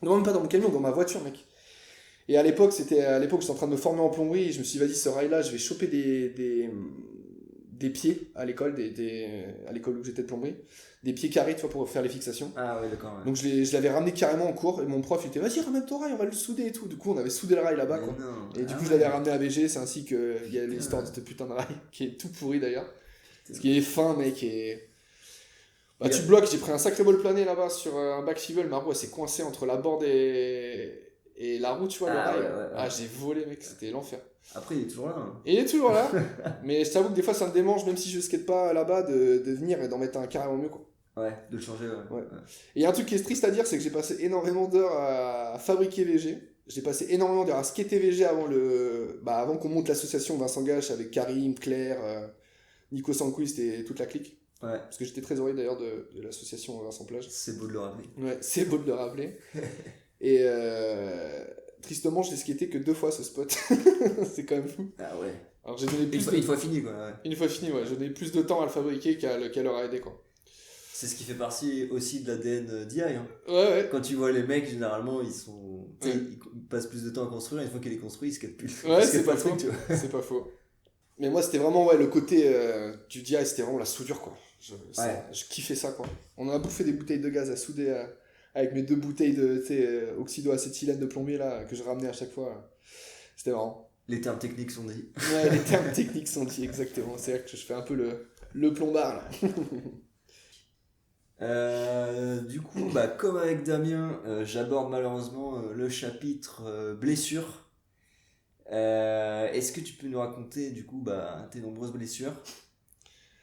Non, même pas dans mon camion, dans ma voiture, mec. Et à l'époque, j'étais en train de me former en plomberie. Et je me suis dit, vas-y, ce rail-là, je vais choper des pieds à l'école, à l'école où j'étais de plomberie. Des pieds carrés, tu vois, pour faire les fixations. Ah ouais, d'accord. Ouais. Donc je l'avais ramené carrément en cours. Et mon prof, il était, vas-y, ramène ton rail, on va le souder et tout. Du coup, on avait soudé le rail là-bas, Mais quoi. non. Et du Ah coup, je ouais. l'avais ramené à BG. C'est ainsi qu'il y a l'histoire de ce putain de rail, qui est tout pourri d'ailleurs. Parce qu'il est fin, mec, et... Bah, tu bloques, j'ai pris un sacré bol plané là-bas sur un back swivel. Ma roue, elle s'est coincée entre la borde et la roue, tu vois, le Ah rail. ouais, ouais, ouais. Ah, j'ai volé, mec, c'était l'enfer. Après, il est toujours là. Hein. Et il est toujours là, mais je t'avoue que des fois, ça me démange, même si je skate pas là-bas, de venir et d'en mettre un carrément mieux, quoi. Ouais, de le changer, ouais. Ouais. Et il y a un truc qui est triste à dire, c'est que j'ai passé énormément d'heures à fabriquer VG. J'ai passé énormément d'heures à skater VG avant qu'on monte l'association Vincent Gache avec Karim, Claire, Nico Sanquist et toute la clique. Ouais. Parce que j'étais très heureux d'ailleurs de l'association Vincent Plage. C'est beau de le rappeler. Ouais, c'est beau de le rappeler. Et tristement, je l'ai skaté que 2 fois ce spot. C'est quand même fou. Ah ouais. Alors j'ai donné plus Une fois fini, quoi. Ouais. Une fois fini, ouais. J'ai donné plus de temps à le fabriquer qu'à leur aider, quoi. C'est ce qui fait partie aussi de l'ADN d'IA. Hein. Ouais. Quand tu vois les mecs, généralement, ils sont. Ouais. Ils passent plus de temps à construire. Une fois qu'il est construit, ils skatent plus. Ouais, Ils c'est skatent pas le truc, faux. tu vois. C'est pas faux. Mais moi, c'était vraiment le côté du DI, c'était vraiment la soudure, quoi. Je kiffais ça, quoi. On a bouffé des bouteilles de gaz à souder avec mes 2 bouteilles de oxydo-acétylène de plombier là, que je ramenais à chaque fois. C'était marrant. Les termes techniques sont dits. Ouais, les termes techniques sont dits, exactement. C'est là que je fais un peu le plombard, là. Du coup, comme avec Damien, j'aborde malheureusement le chapitre blessures. Est-ce que tu peux nous raconter du coup tes nombreuses blessures?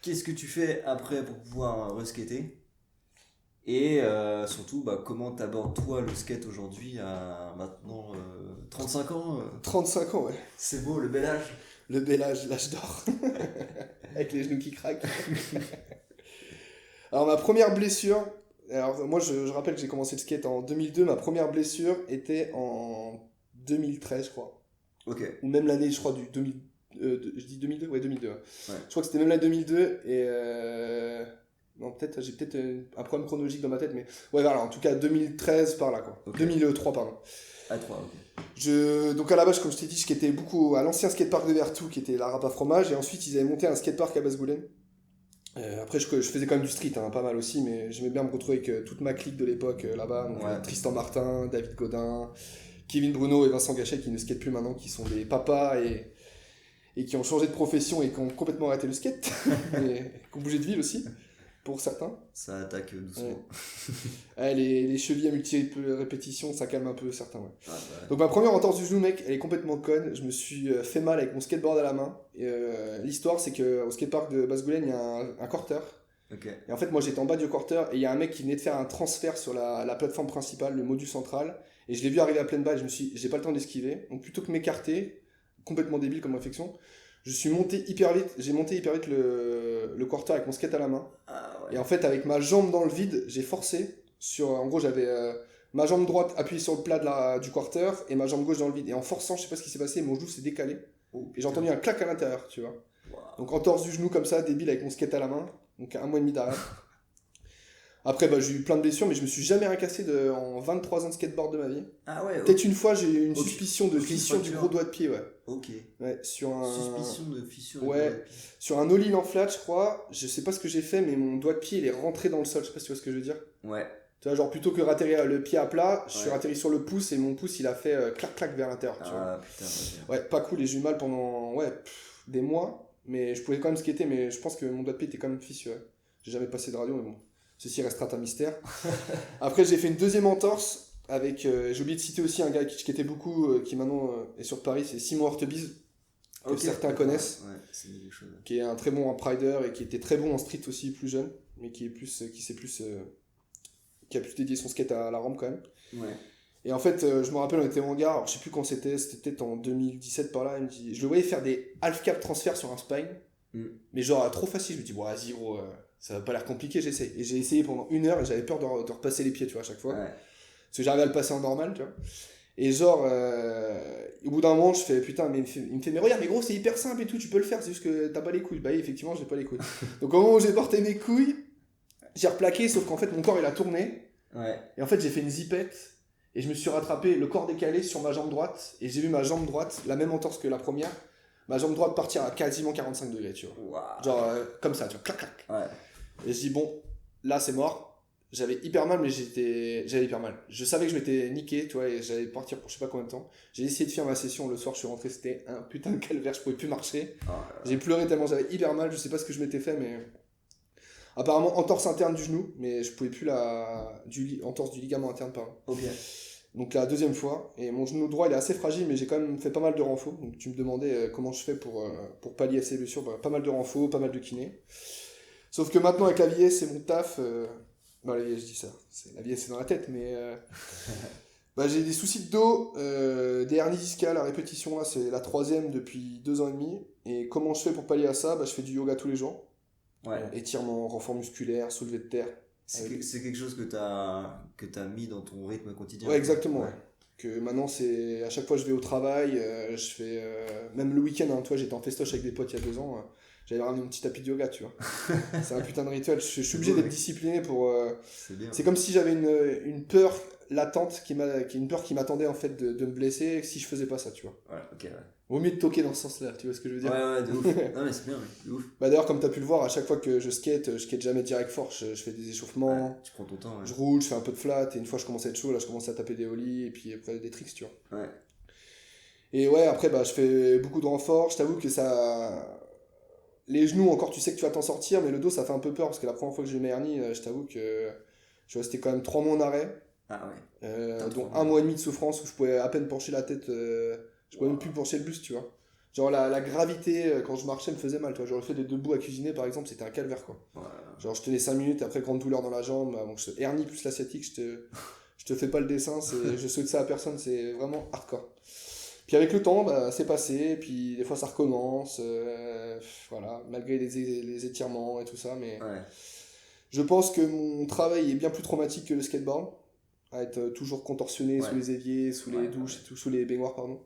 Qu'est-ce que tu fais après pour pouvoir reskater? Et surtout, comment t'abordes toi le skate aujourd'hui à maintenant 35 ans 35 ans, ouais. C'est beau, le bel âge. Le bel âge, l'âge d'or. Avec les genoux qui craquent. Alors, ma première blessure... Alors, moi, je rappelle que j'ai commencé le skate en 2002. Ma première blessure était en 2013, je crois. Ok. Ou même l'année, je crois, du 2000... je dis 2002? Ouais, 2002. Ouais. Ouais. Je crois que c'était même l'année 2002. Et... Non, j'ai peut-être un problème chronologique dans ma tête, mais... Ouais, voilà, en tout cas, 2013, par là, quoi. Ok. 2003, pardon. À 3, ok. Donc à la base, comme je t'ai dit, je skatais beaucoup à l'ancien skatepark de Vertou, qui était la Rapa Fromage, et ensuite ils avaient monté un skatepark à Basse-Goulen. Après, je faisais quand même du street, hein, pas mal aussi, mais j'aimais bien me retrouver avec toute ma clique de l'époque là-bas. Donc, Ouais. Tristan Martin, David Godin, Kevin Bruno et Vincent Gachet, qui ne skatent plus maintenant, qui sont des papas et qui ont changé de profession et qui ont complètement arrêté le skate, et qui ont bougé de ville aussi, pour certains. Ça attaque doucement. Ouais, les chevilles à multi-répétitions, ça calme un peu certains, ouais. Ah, bah, Donc ma première entorse du genou, mec, elle est complètement conne. Je me suis fait mal avec mon skateboard à la main. Et, l'histoire, c'est qu'au skatepark de Basse-Goulen, il y a un quarter. ok. Et en fait, moi, j'étais en bas du quarter et il y a un mec qui venait de faire un transfert sur la plateforme principale, le module central. Et je l'ai vu arriver à pleine balle. J'ai pas le temps d'esquiver. Donc plutôt que m'écarter, complètement débile comme réflexion, j'ai monté hyper vite le quarter avec mon skate à la main. Ah ouais. Et en fait, avec ma jambe dans le vide, j'ai forcé en gros, j'avais ma jambe droite appuyée sur le plat du quarter et ma jambe gauche dans le vide. Et en forçant, je sais pas ce qui s'est passé, mon genou s'est décalé. Oh, Et j'ai entendu un clac à l'intérieur, tu vois. wow. Donc entorse du genou comme ça, débile avec mon skate à la main. Donc 1 mois et demi d'arrêt. Après, j'ai eu plein de blessures, mais je me suis jamais rien cassé en 23 ans de skateboard de ma vie. Ah ouais. Peut-être une fois, j'ai eu une Ok. suspicion de Aucune fissure du fracture. gros doigt de pied, ouais. Ok. Ouais, sur un... Suspicion de fissure. Ouais. Sur un all-in en flat, je crois. Je sais pas ce que j'ai fait, mais mon doigt de pied, il est rentré dans le sol. Je sais pas si tu vois ce que je veux dire. Ouais. Tu vois, genre plutôt que ratterrir le pied à plat, je suis Ouais. ratterri sur le pouce et mon pouce, il a fait clac-clac vers l'intérieur, tu vois. Ah putain. Ok. Ouais, pas cool, et j'ai eu mal pendant des mois, mais je pouvais quand même skater, mais je pense que mon doigt de pied était quand même fissuré. J'ai jamais passé de radio, mais bon, ceci restera un mystère. Après, j'ai fait une deuxième entorse avec, j'ai oublié de citer aussi un gars qui skatait beaucoup, qui maintenant est sur Paris, c'est Simon Hortebise, que Ok. certains connaissent, Ouais, c'est des choses. qui est un très bon en prider et qui était très bon en street aussi plus jeune. mais qui a plus dédié son skate à la rampe quand même. Ouais. Et en fait, je me rappelle, on était en hangar, alors je sais plus quand c'était peut-être en 2017 par là, il me dit, je le voyais faire des half cap transferts sur un spine, mais genre trop facile, je me dis, bon, vas-y gros, ça va pas l'air compliqué, j'essaie. Et j'ai essayé pendant 1 heure et j'avais peur de repasser les pieds, tu vois, à chaque fois. Ouais. Parce que j'arrivais à le passer en normal, tu vois. Et genre, au bout d'un moment, je fais, putain, mais il me fait, mais regarde, mais gros, c'est hyper simple et tout, tu peux le faire, c'est juste que t'as pas les couilles. Bah oui, effectivement, j'ai pas les couilles. Donc au moment où j'ai porté mes couilles, j'ai replaqué, sauf qu'en fait, mon corps, il a tourné. Ouais. Et en fait, j'ai fait une zipette et je me suis rattrapé le corps décalé sur ma jambe droite. Et j'ai vu ma jambe droite, la même entorse que la première, ma jambe droite partir à quasiment 45 degrés, tu vois. Wow. Genre, comme ça, tu vois, clac, clac. Ouais. Et je dis, bon, là, c'est mort. J'avais hyper mal, mais j'avais hyper mal. Je savais que je m'étais niqué, tu vois, et j'allais partir pour je sais pas combien de temps. J'ai essayé de faire ma session le soir, je suis rentré, c'était un putain de calvaire, je pouvais plus marcher. Oh, J'ai pleuré tellement j'avais hyper mal, je sais pas ce que je m'étais fait, mais. Apparemment, entorse interne du genou, mais je pouvais plus entorse du ligament interne, pardon. ok. Donc la deuxième fois, et mon genou droit il est assez fragile, mais j'ai quand même fait pas mal de renfos. Donc tu me demandais comment je fais pour pallier à ces blessures, bah, pas mal de renfos, pas mal de kiné. Sauf que maintenant avec la vieillesse, c'est mon taf. Non, la vieillesse, je dis ça, la vieillesse c'est dans la tête, mais bah, j'ai des soucis de dos, des hernies discales à répétition, là c'est la 3e depuis 2 ans et demi. Et comment je fais pour pallier à ça? Bah, je fais du yoga tous les jours. Ouais. Étirement, renfort musculaire, soulevé de terre. C'est quelque chose que t'as mis dans ton rythme quotidien. Ouais, exactement. Ouais. Ouais. Que maintenant, c'est à chaque fois que je vais au travail, je fais. Même le week-end, hein, toi, j'étais en festoche avec des potes il y a 2 ans, j'avais ramené mon petit tapis de yoga, tu vois. C'est un putain de rituel. Je suis obligé d'être discipliné pour. C'est bien. C'est comme si j'avais une peur latente, une peur qui m'attendait en fait de me blesser si je faisais pas ça, tu vois. Ouais, ok, ouais. Vaut mieux de toquer dans ce sens-là, tu vois ce que je veux dire? Ouais, de ouf. Non, mais c'est bien, de ouf. Bah d'ailleurs, comme tu as pu le voir, à chaque fois que je skate jamais direct fort, je fais des échauffements. Ouais, tu prends ton temps, ouais. Je roule, je fais un peu de flat, et une fois je commence à être chaud, là je commence à taper des ollies, et puis après des tricks, tu vois. Ouais. Et ouais, après bah, je fais beaucoup de renforts, je t'avoue que ça. Les genoux, encore tu sais que tu vas t'en sortir, mais le dos ça fait un peu peur, parce que la première fois que j'ai eu mes hernies, je t'avoue que je suis resté quand même 3 mois en arrêt, Ah ouais. dont 1 mois et demi de souffrance où je pouvais à peine pencher la tête, je pouvais même plus pencher le buste, tu vois. Genre la gravité, quand je marchais, me faisait mal, tu vois. Genre le fait d'être debout à cuisiner, par exemple, c'était un calvaire, quoi. Ouais. Genre je tenais 5 minutes, après grande douleur dans la jambe, donc hernie plus la sciatique, je te fais pas le dessin, je souhaite ça à personne, c'est vraiment hardcore. Puis avec le temps, bah, c'est passé, puis des fois ça recommence, voilà, malgré les étirements et tout ça, mais Ouais. je pense que mon travail est bien plus traumatique que le skateboard, à être toujours contorsionné sous les éviers, sous les douches, et tout, sous les baignoires, pardon.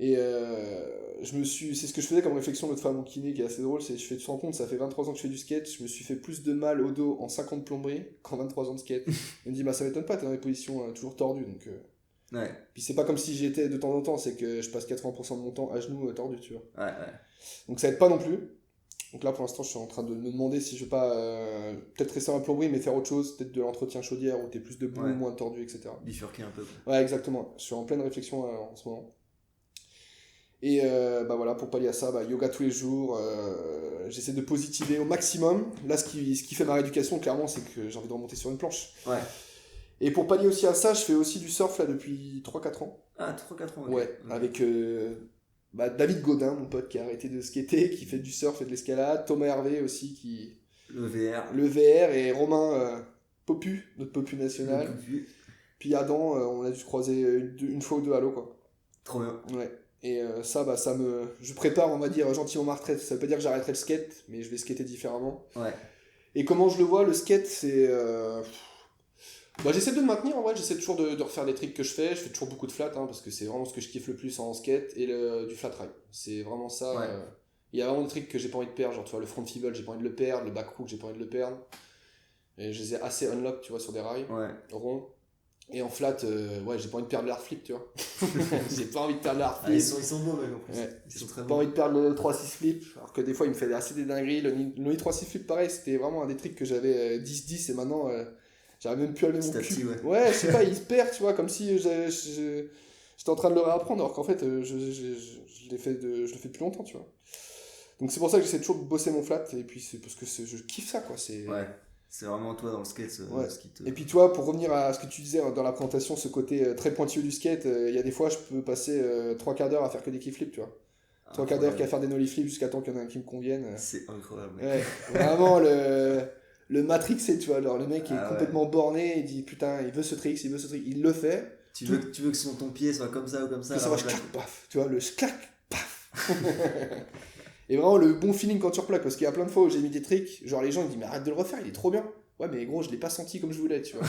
Et c'est ce que je faisais comme réflexion l'autre fois à mon kiné qui est assez drôle, c'est que tu te rends compte, ça fait 23 ans que je fais du skate, je me suis fait plus de mal au dos en 5 ans de plomberie qu'en 23 ans de skate. Il me dit, bah ça m'étonne pas, t'es dans des positions toujours tordues, donc... Ouais. Puis c'est pas comme si j'y étais de temps en temps, c'est que je passe 80% de mon temps à genoux tordu, tu vois. Ouais. Donc ça aide pas non plus. Donc là pour l'instant je suis en train de me demander si je vais pas peut-être rester dans la plomberie mais faire autre chose, peut-être de l'entretien chaudière où t'es plus debout, moins tordu, etc. Bifurquer un peu, quoi. Ouais, exactement. Je suis en pleine réflexion en ce moment. Et bah voilà, pour pallier à ça, bah, yoga tous les jours, j'essaie de positiver au maximum. Là, ce qui fait ma rééducation, clairement, c'est que j'ai envie de remonter sur une planche. Ouais. Et pour pallier aussi à ça, je fais aussi du surf là depuis 3-4 ans. Ah, 3-4 ans, ok. Ouais, avec David Godin, mon pote, qui a arrêté de skater, qui fait du surf et de l'escalade. Thomas Hervé aussi, qui... Le VR. Le VR, et Romain Popu, notre Popu national. Le Popu. Puis Adam, on a dû se croiser une fois ou deux à l'eau, quoi. Trop bien. Ouais. Et ça, bah, je prépare, on va dire, gentiment ma retraite. Ça veut pas dire que j'arrêterai le skate, mais je vais skater différemment. Ouais. Et comment je le vois, le skate, c'est... Bah, j'essaie de me maintenir, en vrai. J'essaie toujours de refaire des tricks que je fais. Je fais toujours beaucoup de flat, hein, parce que c'est vraiment ce que je kiffe le plus en skate. Et du flat ride. C'est vraiment ça. Ouais. Il y a vraiment des tricks que j'ai pas envie de perdre. Genre, tu vois, le front fibble, j'ai pas envie de le perdre. Le back hook, j'ai pas envie de le perdre. Et je les ai assez unlock, tu vois, sur des rails ronds. Et en flat, ouais, j'ai pas envie de perdre l'hard flip, tu vois. J'ai pas envie de perdre l'hard flip. Ils sont beaux, même, en plus. Ouais. Ils sont très Pas beaux. envie de perdre le 3-6 flip, alors que des fois il me fait assez des dingueries. Le 3-6 flip, pareil, c'était vraiment un des tricks que j'avais 10-10 et maintenant j'arrive même plus à lever mon Petit à cul. petit, Ouais, je sais pas, il se perd, tu vois, comme si j'étais en train de le réapprendre, alors qu'en fait je le fais depuis longtemps, tu vois. Donc c'est pour ça que j'essaie toujours de bosser mon flat, et puis c'est parce que je kiffe ça, quoi. Ouais. C'est vraiment toi dans le skate, ce qui te... Et puis toi, pour revenir à ce que tu disais dans la présentation, ce côté très pointilleux du skate, il y a des fois je peux passer 3 quarts d'heure à faire que des kickflips, tu vois. 3 quarts d'heure qu'à faire des nollie flips jusqu'à temps qu'il y en a un qui me convienne. C'est incroyable. Mec. Ouais, vraiment le Matrixé, tu vois. Alors, le mec est complètement borné, il dit putain, il veut ce trick, il le fait. Tu veux que ton pied soit comme ça ou comme ça. Que ça va, je claque, paf. Tu vois, le je claque, paf. Et vraiment le bon feeling quand tu replaques, parce qu'il y a plein de fois où j'ai mis des tricks, genre les gens ils disent mais arrête de le refaire, il est trop bien. Ouais, mais gros, je l'ai pas senti comme je voulais, tu vois.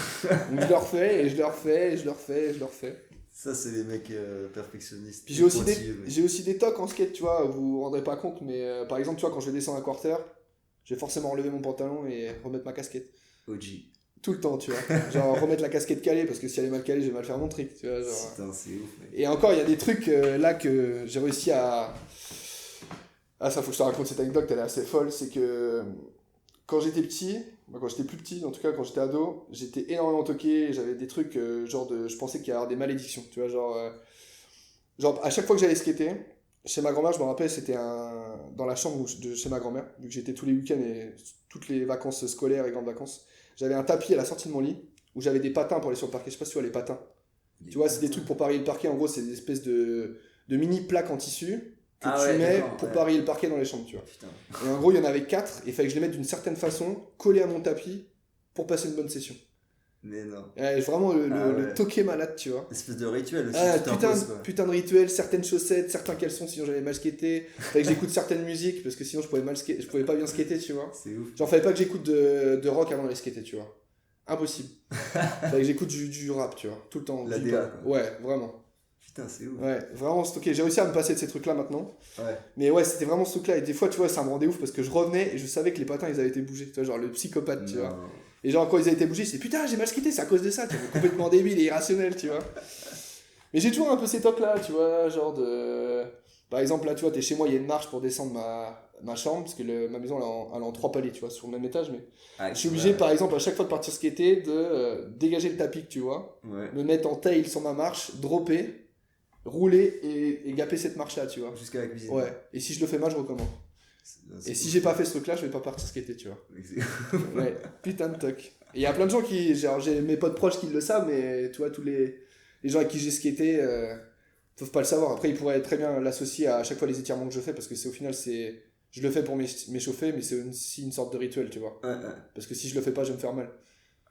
Donc je le refais, et je le refais, et je le refais, et je le refais. Ça, c'est les mecs perfectionnistes. Puis j'ai aussi des tocs en skate, tu vois, vous vous rendrez pas compte, mais par exemple, tu vois, quand je vais descendre un quarter, je vais forcément enlever mon pantalon et remettre ma casquette. OG. Tout le temps, tu vois. Genre remettre la casquette calée, parce que si elle est mal calée, je vais mal faire mon trick, tu vois. Genre... Putain, c'est ouf, mec. Et encore, il y a des trucs là que j'ai réussi à... Ah, ça, faut que je te raconte cette anecdote, elle est assez folle, c'est que quand j'étais petit, quand j'étais plus petit, en tout cas quand j'étais ado, j'étais énormément toqué, j'avais des trucs je pensais qu'il y avait des malédictions, tu vois, genre à chaque fois que j'allais skater, chez ma grand-mère, je me rappelle, c'était dans la chambre chez ma grand-mère, vu que j'étais tous les week-ends et toutes les vacances scolaires et grandes vacances, j'avais un tapis à la sortie de mon lit, où j'avais des patins pour aller sur le parquet, je sais pas si tu vois les patins. Tu vois, c'est des trucs pour parier le parquet, en gros c'est des espèces de mini plaques en tissu, que tu mets pour parier le parquet dans les chambres, tu vois. Putain. Et en gros, il y en avait 4, et il fallait que je les mette d'une certaine façon, collés à mon tapis, pour passer une bonne session. Mais non. Vraiment le toqué malade, tu vois. Espèce de rituel aussi. Putain de rituel, certaines chaussettes, certains caleçons, sinon j'avais mal skaté. Fallait que j'écoute certaines musiques, parce que sinon je pouvais pas bien skater, tu vois. C'est ouf. Genre, fallait pas que j'écoute de rock avant d'aller skater, tu vois. Impossible. Fallait que j'écoute du rap, tu vois. Tout le temps. La DA, quoi. Ouais, vraiment. Putain, c'est ouf. Ouais, vraiment stocké. J'ai réussi à me passer de ces trucs-là maintenant. Ouais. Mais ouais, c'était vraiment ce truc-là. Et des fois, tu vois, ça me rendait ouf parce que je revenais et je savais que les patins, ils avaient été bougés. Tu vois, genre le psychopathe, tu vois. Et genre, quand ils avaient été bougés, je disais putain, j'ai mal skaté, c'est à cause de ça. Tu vois, complètement débile et irrationnel, tu vois. Mais j'ai toujours un peu ces tocs-là, tu vois. Genre de. Par exemple, là, tu vois, t'es chez moi, il y a une marche pour descendre ma chambre parce que ma maison, elle est en 3 paliers, tu vois, sur le même étage. Mais je suis obligé, par exemple, à chaque fois de partir skater, de dégager le tapis, tu vois. Ouais. Me mettre en tail sur ma marche, dropper. Rouler et gaper cette marche là, tu vois. Jusqu'à la cuisine. Ouais, et si je le fais mal, je recommence. Et si j'ai pas fait ce truc là, je vais pas partir skater, tu vois. Ouais, putain de toc. Et il y a plein de gens qui, genre, j'ai mes potes proches qui le savent, mais tu vois, tous les gens avec qui j'ai skaté peuvent pas le savoir. Après, ils pourraient très bien l'associer à chaque fois les étirements que je fais, parce que au final, je le fais pour m'échauffer, mais c'est aussi une sorte de rituel, tu vois. Ouais. Parce que si je le fais pas, je vais me faire mal.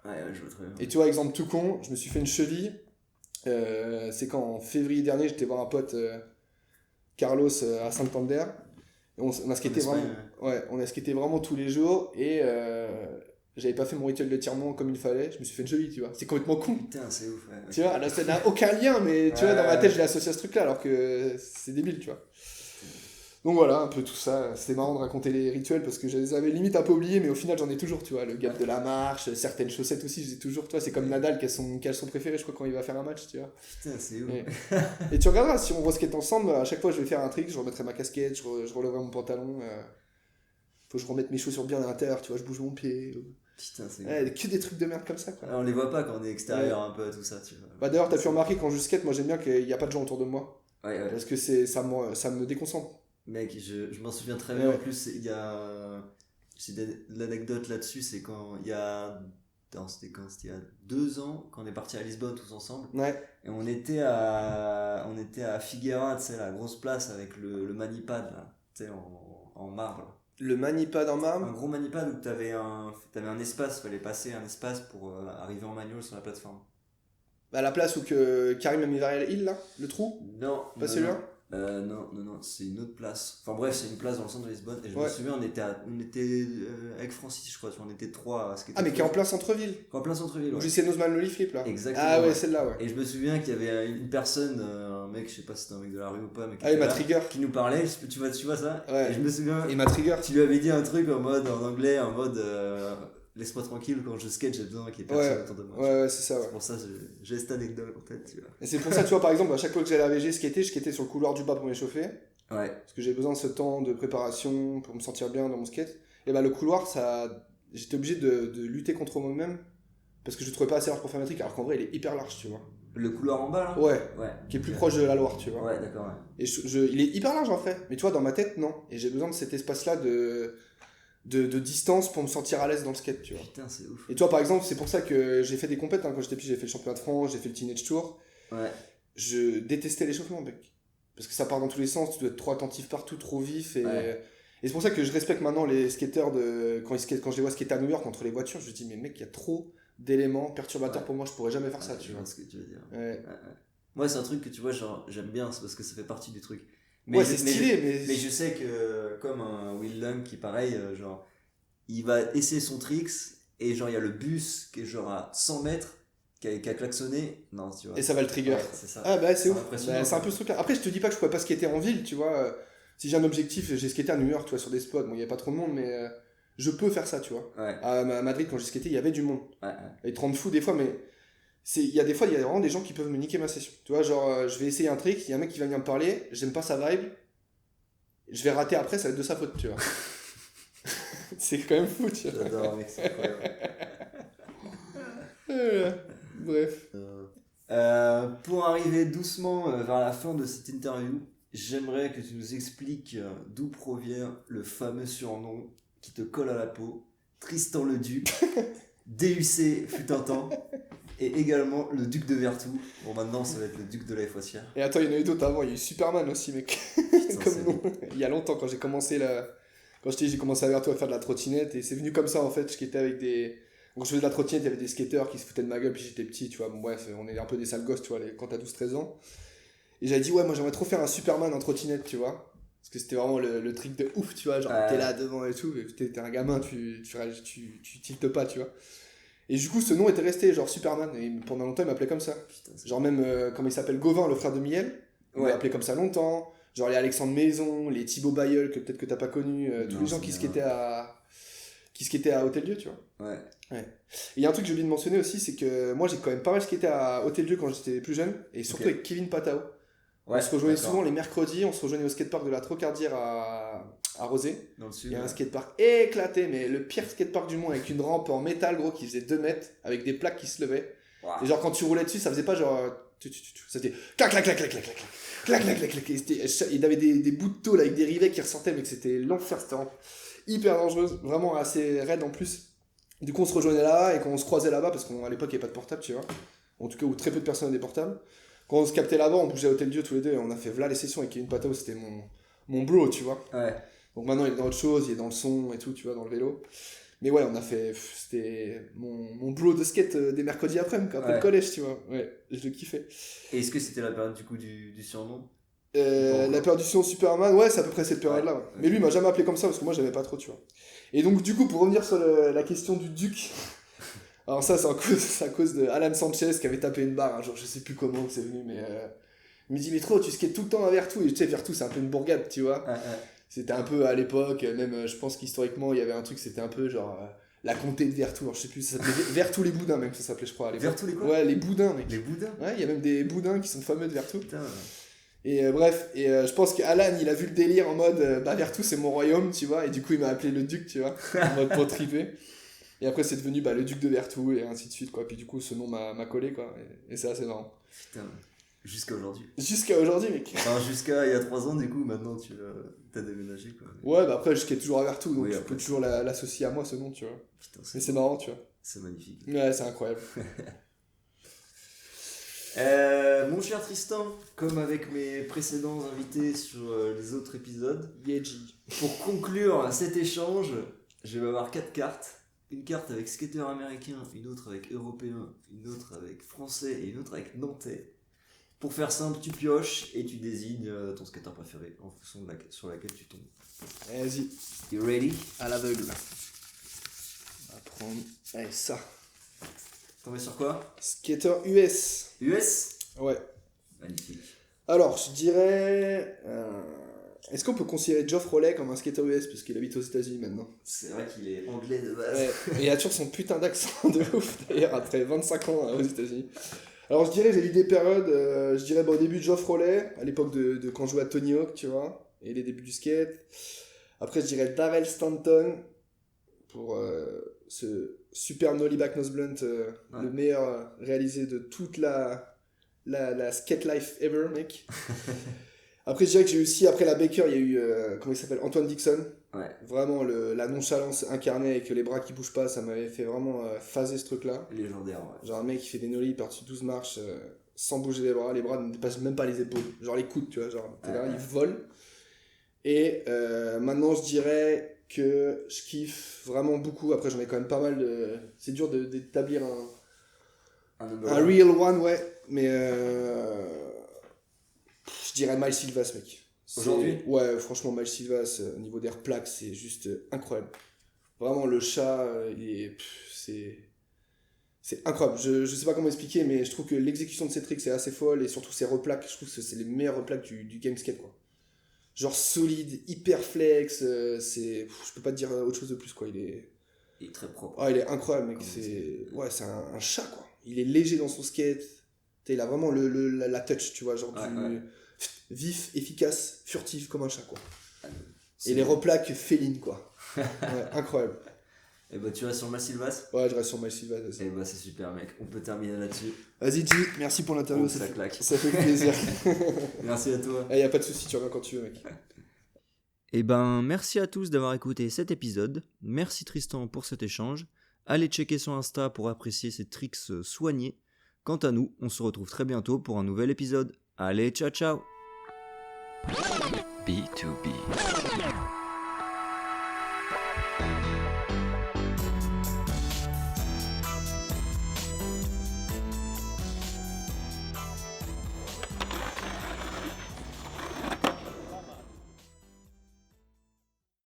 Ouais, je vois très bien. Et tu vois, exemple tout con, je me suis fait une cheville. C'est quand en février dernier j'étais voir un pote Carlos à Santander et on a skaté vraiment on a skaté vraiment tous les jours et j'avais pas fait mon rituel d'étirement comme il fallait, je me suis fait une cheville, tu vois, c'est complètement con. Putain, c'est ouf, ouais. Tu vois, là ça n'a aucun lien, mais tu vois, dans ma tête je l'ai associé à ce truc là alors que c'est débile, tu vois. Donc voilà, un peu tout ça. C'était marrant de raconter les rituels parce que je les avais limite un peu oubliés, mais au final j'en ai toujours, tu vois. Le gap de la marche, certaines chaussettes aussi, je les ai toujours, tu vois. C'est comme Nadal qui a son préféré, je crois, quand il va faire un match, tu vois. Putain, c'est ouf. Et tu regarderas, si on re-skate ensemble, à chaque fois je vais faire un trick, je remettrai ma casquette, je relèverai mon pantalon. Faut que je remette mes chaussures bien à l'intérieur, tu vois, je bouge mon pied. Putain, c'est ouf. Que des trucs de merde comme ça, quoi. Alors, on les voit pas quand on est extérieur un peu à tout ça, tu vois. Bah d'ailleurs, t'as pu remarquer quand je skate, moi j'aime bien qu'il n'y a pas de gens autour de moi. Ouais. Parce que ça me déconcentre. Mec, je m'en souviens très bien. En plus, il y a. L'anecdote là-dessus, c'est quand il y a. C'était quand? C'était il y a 2 ans, quand on est parti à Lisbonne tous ensemble. Ouais. Et on était à Figueira, tu sais, la grosse place avec le manipad, là, tu sais, en marbre. Le manipad en marbre? Un gros manipad où t'avais un espace, fallait passer un espace pour arriver en manual sur la plateforme. Bah, la place où que Karim a mis vers Hill, là? Le trou? Non. Pas celui-là? Non, c'est une autre place. Enfin bref, c'est une place dans le centre de Lisbonne. Et je me Ouais. souviens, on était avec Francis, je crois, on était 3 à skater. Ah, mais qui est en plein centre-ville. En plein centre-ville, ouais. Où j'essaie Nozman Lolly Flip, là. Exactement. Ah ouais, celle-là, ouais. Et je me souviens qu'il y avait une personne, un mec, je sais pas si c'était un mec de la rue ou pas, mais Ah, il m'a trigger. qui nous parlait, tu vois ça? Ouais. Et je me souviens, Il m'a trigger. tu lui avais dit un truc en anglais, en mode laisse-moi tranquille, quand je skate, j'ai besoin qu'il y ait personne autour de moi. Ouais, c'est ça, ouais. C'est pour ça que j'ai cette anecdote en tête, tu vois. Et c'est pour ça, tu vois, par exemple, à chaque fois que j'allais à VG skater, je skatais sur le couloir du bas pour m'échauffer. Ouais. Parce que j'ai besoin de ce temps de préparation pour me sentir bien dans mon skate. Et bah, le couloir, j'étais obligé de lutter contre moi-même. Parce que je le trouvais pas assez large pour faire ma trick, alors qu'en vrai, il est hyper large, tu vois. Le couloir en bas, là? Ouais. Ouais. Qui est plus proche de la Loire, tu vois. Ouais, d'accord, ouais. Et il est hyper large en fait, mais tu vois, dans ma tête, non. Et j'ai besoin de cet espace-là de distance pour me sentir à l'aise dans le skate, tu vois. Putain, c'est ouf. Et tu vois, par exemple, c'est pour ça que j'ai fait des compètes, hein. Quand j'étais petit, j'ai fait le championnat de France, j'ai fait le Teenage Tour. Ouais. Je détestais l'échauffement, mec. Parce que ça part dans tous les sens, tu dois être trop attentif partout, trop vif. Et Ouais. c'est pour ça que je respecte maintenant les skateurs quand je les vois skater à New York entre les voitures. Je me dis, mais mec, il y a trop d'éléments perturbateurs Ouais. pour moi, je pourrais jamais faire ça, Ouais, tu je vois. vois ce que tu veux dire. Ouais, Ouais, ouais. Moi, c'est un truc que tu vois, genre, j'aime bien, c'est parce que ça fait partie du truc. ouais je- c'est stylé, mais. mais je sais que, comme un Will Lung qui, pareil, genre, il va essayer son tricks, et genre, il y a le bus qui est genre à 100 mètres, qui a klaxonné. Non, tu vois. Et ça va le trigger. Ouais, c'est ça. Ah bah c'est ouf. Impressionnant. Bah, c'est un quoi. peu ce truc-là. Après, je te dis pas que je pourrais pas skater en ville, tu vois. Si j'ai un objectif, j'ai skaté à New York, tu vois, sur des spots. Bon, il y avait pas trop de monde, mais je peux faire ça, tu vois. Ouais, À Madrid, quand j'ai skaté, il y avait du monde. ouais, Et 30 fous des fois, mais il y a des fois, il y a vraiment des gens qui peuvent me niquer ma session. Tu vois, genre, je vais essayer un trick, il y a un mec qui va venir me parler, j'aime pas sa vibe, je vais rater après, ça va être de sa faute, tu vois. C'est quand même fou, tu vois. j'adore, mec, c'est incroyable. Bref. Pour arriver doucement vers la fin de cette interview, j'aimerais que tu nous expliques d'où provient le fameux surnom qui te colle à la peau, Tristan le Duc, DUC fut un temps, et également le Duc de Vertou. Bon, maintenant ça va être le Duc de la Foissière. Et attends, il y en a eu d'autres avant, il y a eu Superman aussi, mec. Putain, Comme c'est nom. Il y a longtemps, quand j'ai commencé Quand j'ai commencé à faire de la trottinette, et c'est venu comme ça en fait, je skatais avec des. Quand je faisais de la trottinette, il y avait des skateurs qui se foutaient de ma gueule, puis j'étais petit, tu vois. Bon, bref, on est un peu des sales gosses, tu vois, quand t'as 12-13 ans. Et j'avais dit, ouais, moi j'aimerais trop faire un Superman en trottinette, tu vois. Parce que c'était vraiment le truc de ouf, tu vois. Genre, t'es là devant et tout, et t'es un gamin, tu tiltes pas, tu vois. Et du coup, ce nom était resté, genre Superman. Et pendant longtemps, il m'appelait comme ça. Putain, c'est- Genre, même, comme il s'appelle Gauvin, le frère de Miel, il Ouais. m'a appelé comme ça longtemps. Genre, les Alexandre Maison, les Thibaut Bayeul, que peut-être que t'as pas connu, tous Non, les gens ça qui me dit skataient à Hôtel-Dieu, tu vois. Ouais. Et il y a un truc que j'ai oublié de mentionner aussi, c'est que moi j'ai quand même pas mal skaté à Hôtel-Dieu quand j'étais plus jeune, et surtout Ok. avec Kevin Patao. Ouais, On se rejoignait d'accord. souvent les mercredis, on se rejoignait au skatepark de la Trocardière à Rosé. Dans le sud. Il y a un ouais. skatepark éclaté, mais le pire skatepark du monde, avec une rampe en métal gros qui faisait 2 mètres, avec des plaques qui se levaient. Ouah. Et genre quand tu roulais dessus, ça faisait pas genre. Ça faisait clac clac clac clac clac clac clac clac clac clac. Il y avait des bouts de tôle avec des rivets qui ressortaient, mais c'était l'enfer, c'était hyper dangereuse, vraiment assez raide en plus. Du coup, on se rejoignait là et quand on se croisait là-bas, parce qu'à l'époque, il n'y avait pas de portable, tu vois. En tout cas, où très peu de personnes avaient des portables. Quand on se captait là-bas, on bougeait à Hôtel-Dieu tous les deux et on a fait les sessions avec Kevin Patao, c'était mon bro, tu vois. Ouais. Donc maintenant, il est dans autre chose, il est dans le son et tout, tu vois, dans le vélo. Mais ouais, on a fait. C'était mon bro de skate des mercredis après-midi, après Ouais. le collège, tu vois. Ouais, je le kiffais. Et est-ce que c'était la période du coup du surnom? La perdition Superman, ouais, c'est à peu près cette période-là. Ouais. Mais lui, il m'a jamais appelé comme ça parce que moi, j'aimais pas trop, tu vois. Et donc, du coup, pour revenir sur la question du Duc, alors ça, c'est à cause de Alan Sanchez qui avait tapé une barre un jour, je sais plus comment c'est venu, mais il me dit, mais trop, tu skates tout le temps à Vertou, et tu sais, Vertou, c'est un peu une bourgade, tu vois. Ouais, ouais. C'était un peu à l'époque, même je pense qu'historiquement, il y avait un truc, c'était un peu genre la comté de Vertou, alors je sais plus, ça s'appelait Vertou les Boudins, même, ça s'appelait, je crois, à l'époque. Vertou les quoi? Ouais, les Boudins, mec. Les Bouddhas? Ouais, il y a même des Boudins qui sont fameux de Vertou. Putain. Et bref, je pense qu'Alan, il a vu le délire en mode bah Vertou c'est mon royaume, tu vois, et du coup il m'a appelé le duc, tu vois, en mode pour triper. Et après c'est devenu le duc de Vertou et ainsi de suite, quoi. Puis du coup ce nom m'a collé, quoi, et c'est assez marrant. Putain. Jusqu'à aujourd'hui. Jusqu'à aujourd'hui, mec. Enfin, jusqu'à il y a 3 ans, du coup, maintenant tu as déménagé, quoi. Ouais, bah après je skate toujours à Vertou, donc Oui, je après, peux toujours l'associer à moi ce nom, tu vois. Putain, Mais c'est marrant, tu vois. c'est magnifique. Ouais, c'est incroyable. Mon cher Tristan, comme avec mes précédents invités sur les autres épisodes, Yeji. pour conclure cet échange, je vais avoir 4 cartes. Une carte avec skater américain, une autre avec européen, une autre avec français et une autre avec nantais. Pour faire simple, tu pioches et tu désignes ton skater préféré en fonction de sur laquelle tu tombes. Vas-y, You ready? à l'aveugle. On va prendre. Allez, ça. Tombé sur quoi? Skater US. US? Ouais. Magnifique. Alors, je dirais. Est-ce qu'on peut considérer Geoff Rollet comme un skater US parce qu'il habite aux États-Unis maintenant? C'est vrai qu'il est anglais de base. Ouais. Et il a toujours son putain d'accent de ouf d'ailleurs après 25 ans aux États-Unis. Alors, je dirais, j'ai eu des périodes. Je dirais au début Geoff Rollet, à l'époque de quand je jouais à Tony Hawk, tu vois, et les débuts du skate. Après, je dirais Darrell Stanton pour ce super Nollie Back Nose Blunt, Ouais. le meilleur réalisé de toute la skate life ever, mec. Après, je dirais que j'ai aussi, après la Baker, il y a eu, comment il s'appelle, Antoine Dixon. Ouais, Vraiment, la nonchalance incarnée avec les bras qui bougent pas, ça m'avait fait vraiment phaser ce truc-là. légendaire, ouais. Genre un mec qui fait des nollies par-dessus 12 marches sans bouger les bras ne dépassent même pas les épaules. Genre les coudes, tu vois, genre t'es là, Ouais. il vole. Et maintenant, je dirais que je kiffe vraiment beaucoup. Après, j'en ai quand même pas mal de... C'est dur d'établir number un one. real one, ouais. Mais je dirais Miles Silvas, mec. Aujourd'hui Ouais, franchement, Miles Silvas, au niveau des replaques, c'est juste incroyable. Vraiment, le chat, c'est incroyable. Je sais pas comment expliquer, mais je trouve que l'exécution de ses tricks est assez folle et surtout ses replaques, je trouve que c'est les meilleures replaques du game skate, quoi. Genre solide, hyper flex, je peux pas te dire autre chose de plus, quoi. Il est très propre. il est incroyable, mec. Comme C'est un chat, quoi. Il est léger dans son skate. Il a vraiment la touch, tu vois, genre Ouais. vif, efficace, furtif comme un chat, quoi. C'est Et les replaques félines, quoi. Ouais, incroyable. Et bah tu restes sur Miles Silvas. Ouais, je reste sur Miles Silvas aussi. Et bah c'est super mec, on peut terminer là-dessus. Vas-y, G, merci pour l'interview, Oh, ça ça claque. fait plaisir. Merci à toi. Y a pas de soucis, tu reviens quand tu veux, mec. Eh ben, merci à tous d'avoir écouté cet épisode. Merci Tristan pour cet échange. Allez checker son Insta pour apprécier ses tricks soignés. Quant à nous, on se retrouve très bientôt pour un nouvel épisode. Allez, ciao ciao! B2B.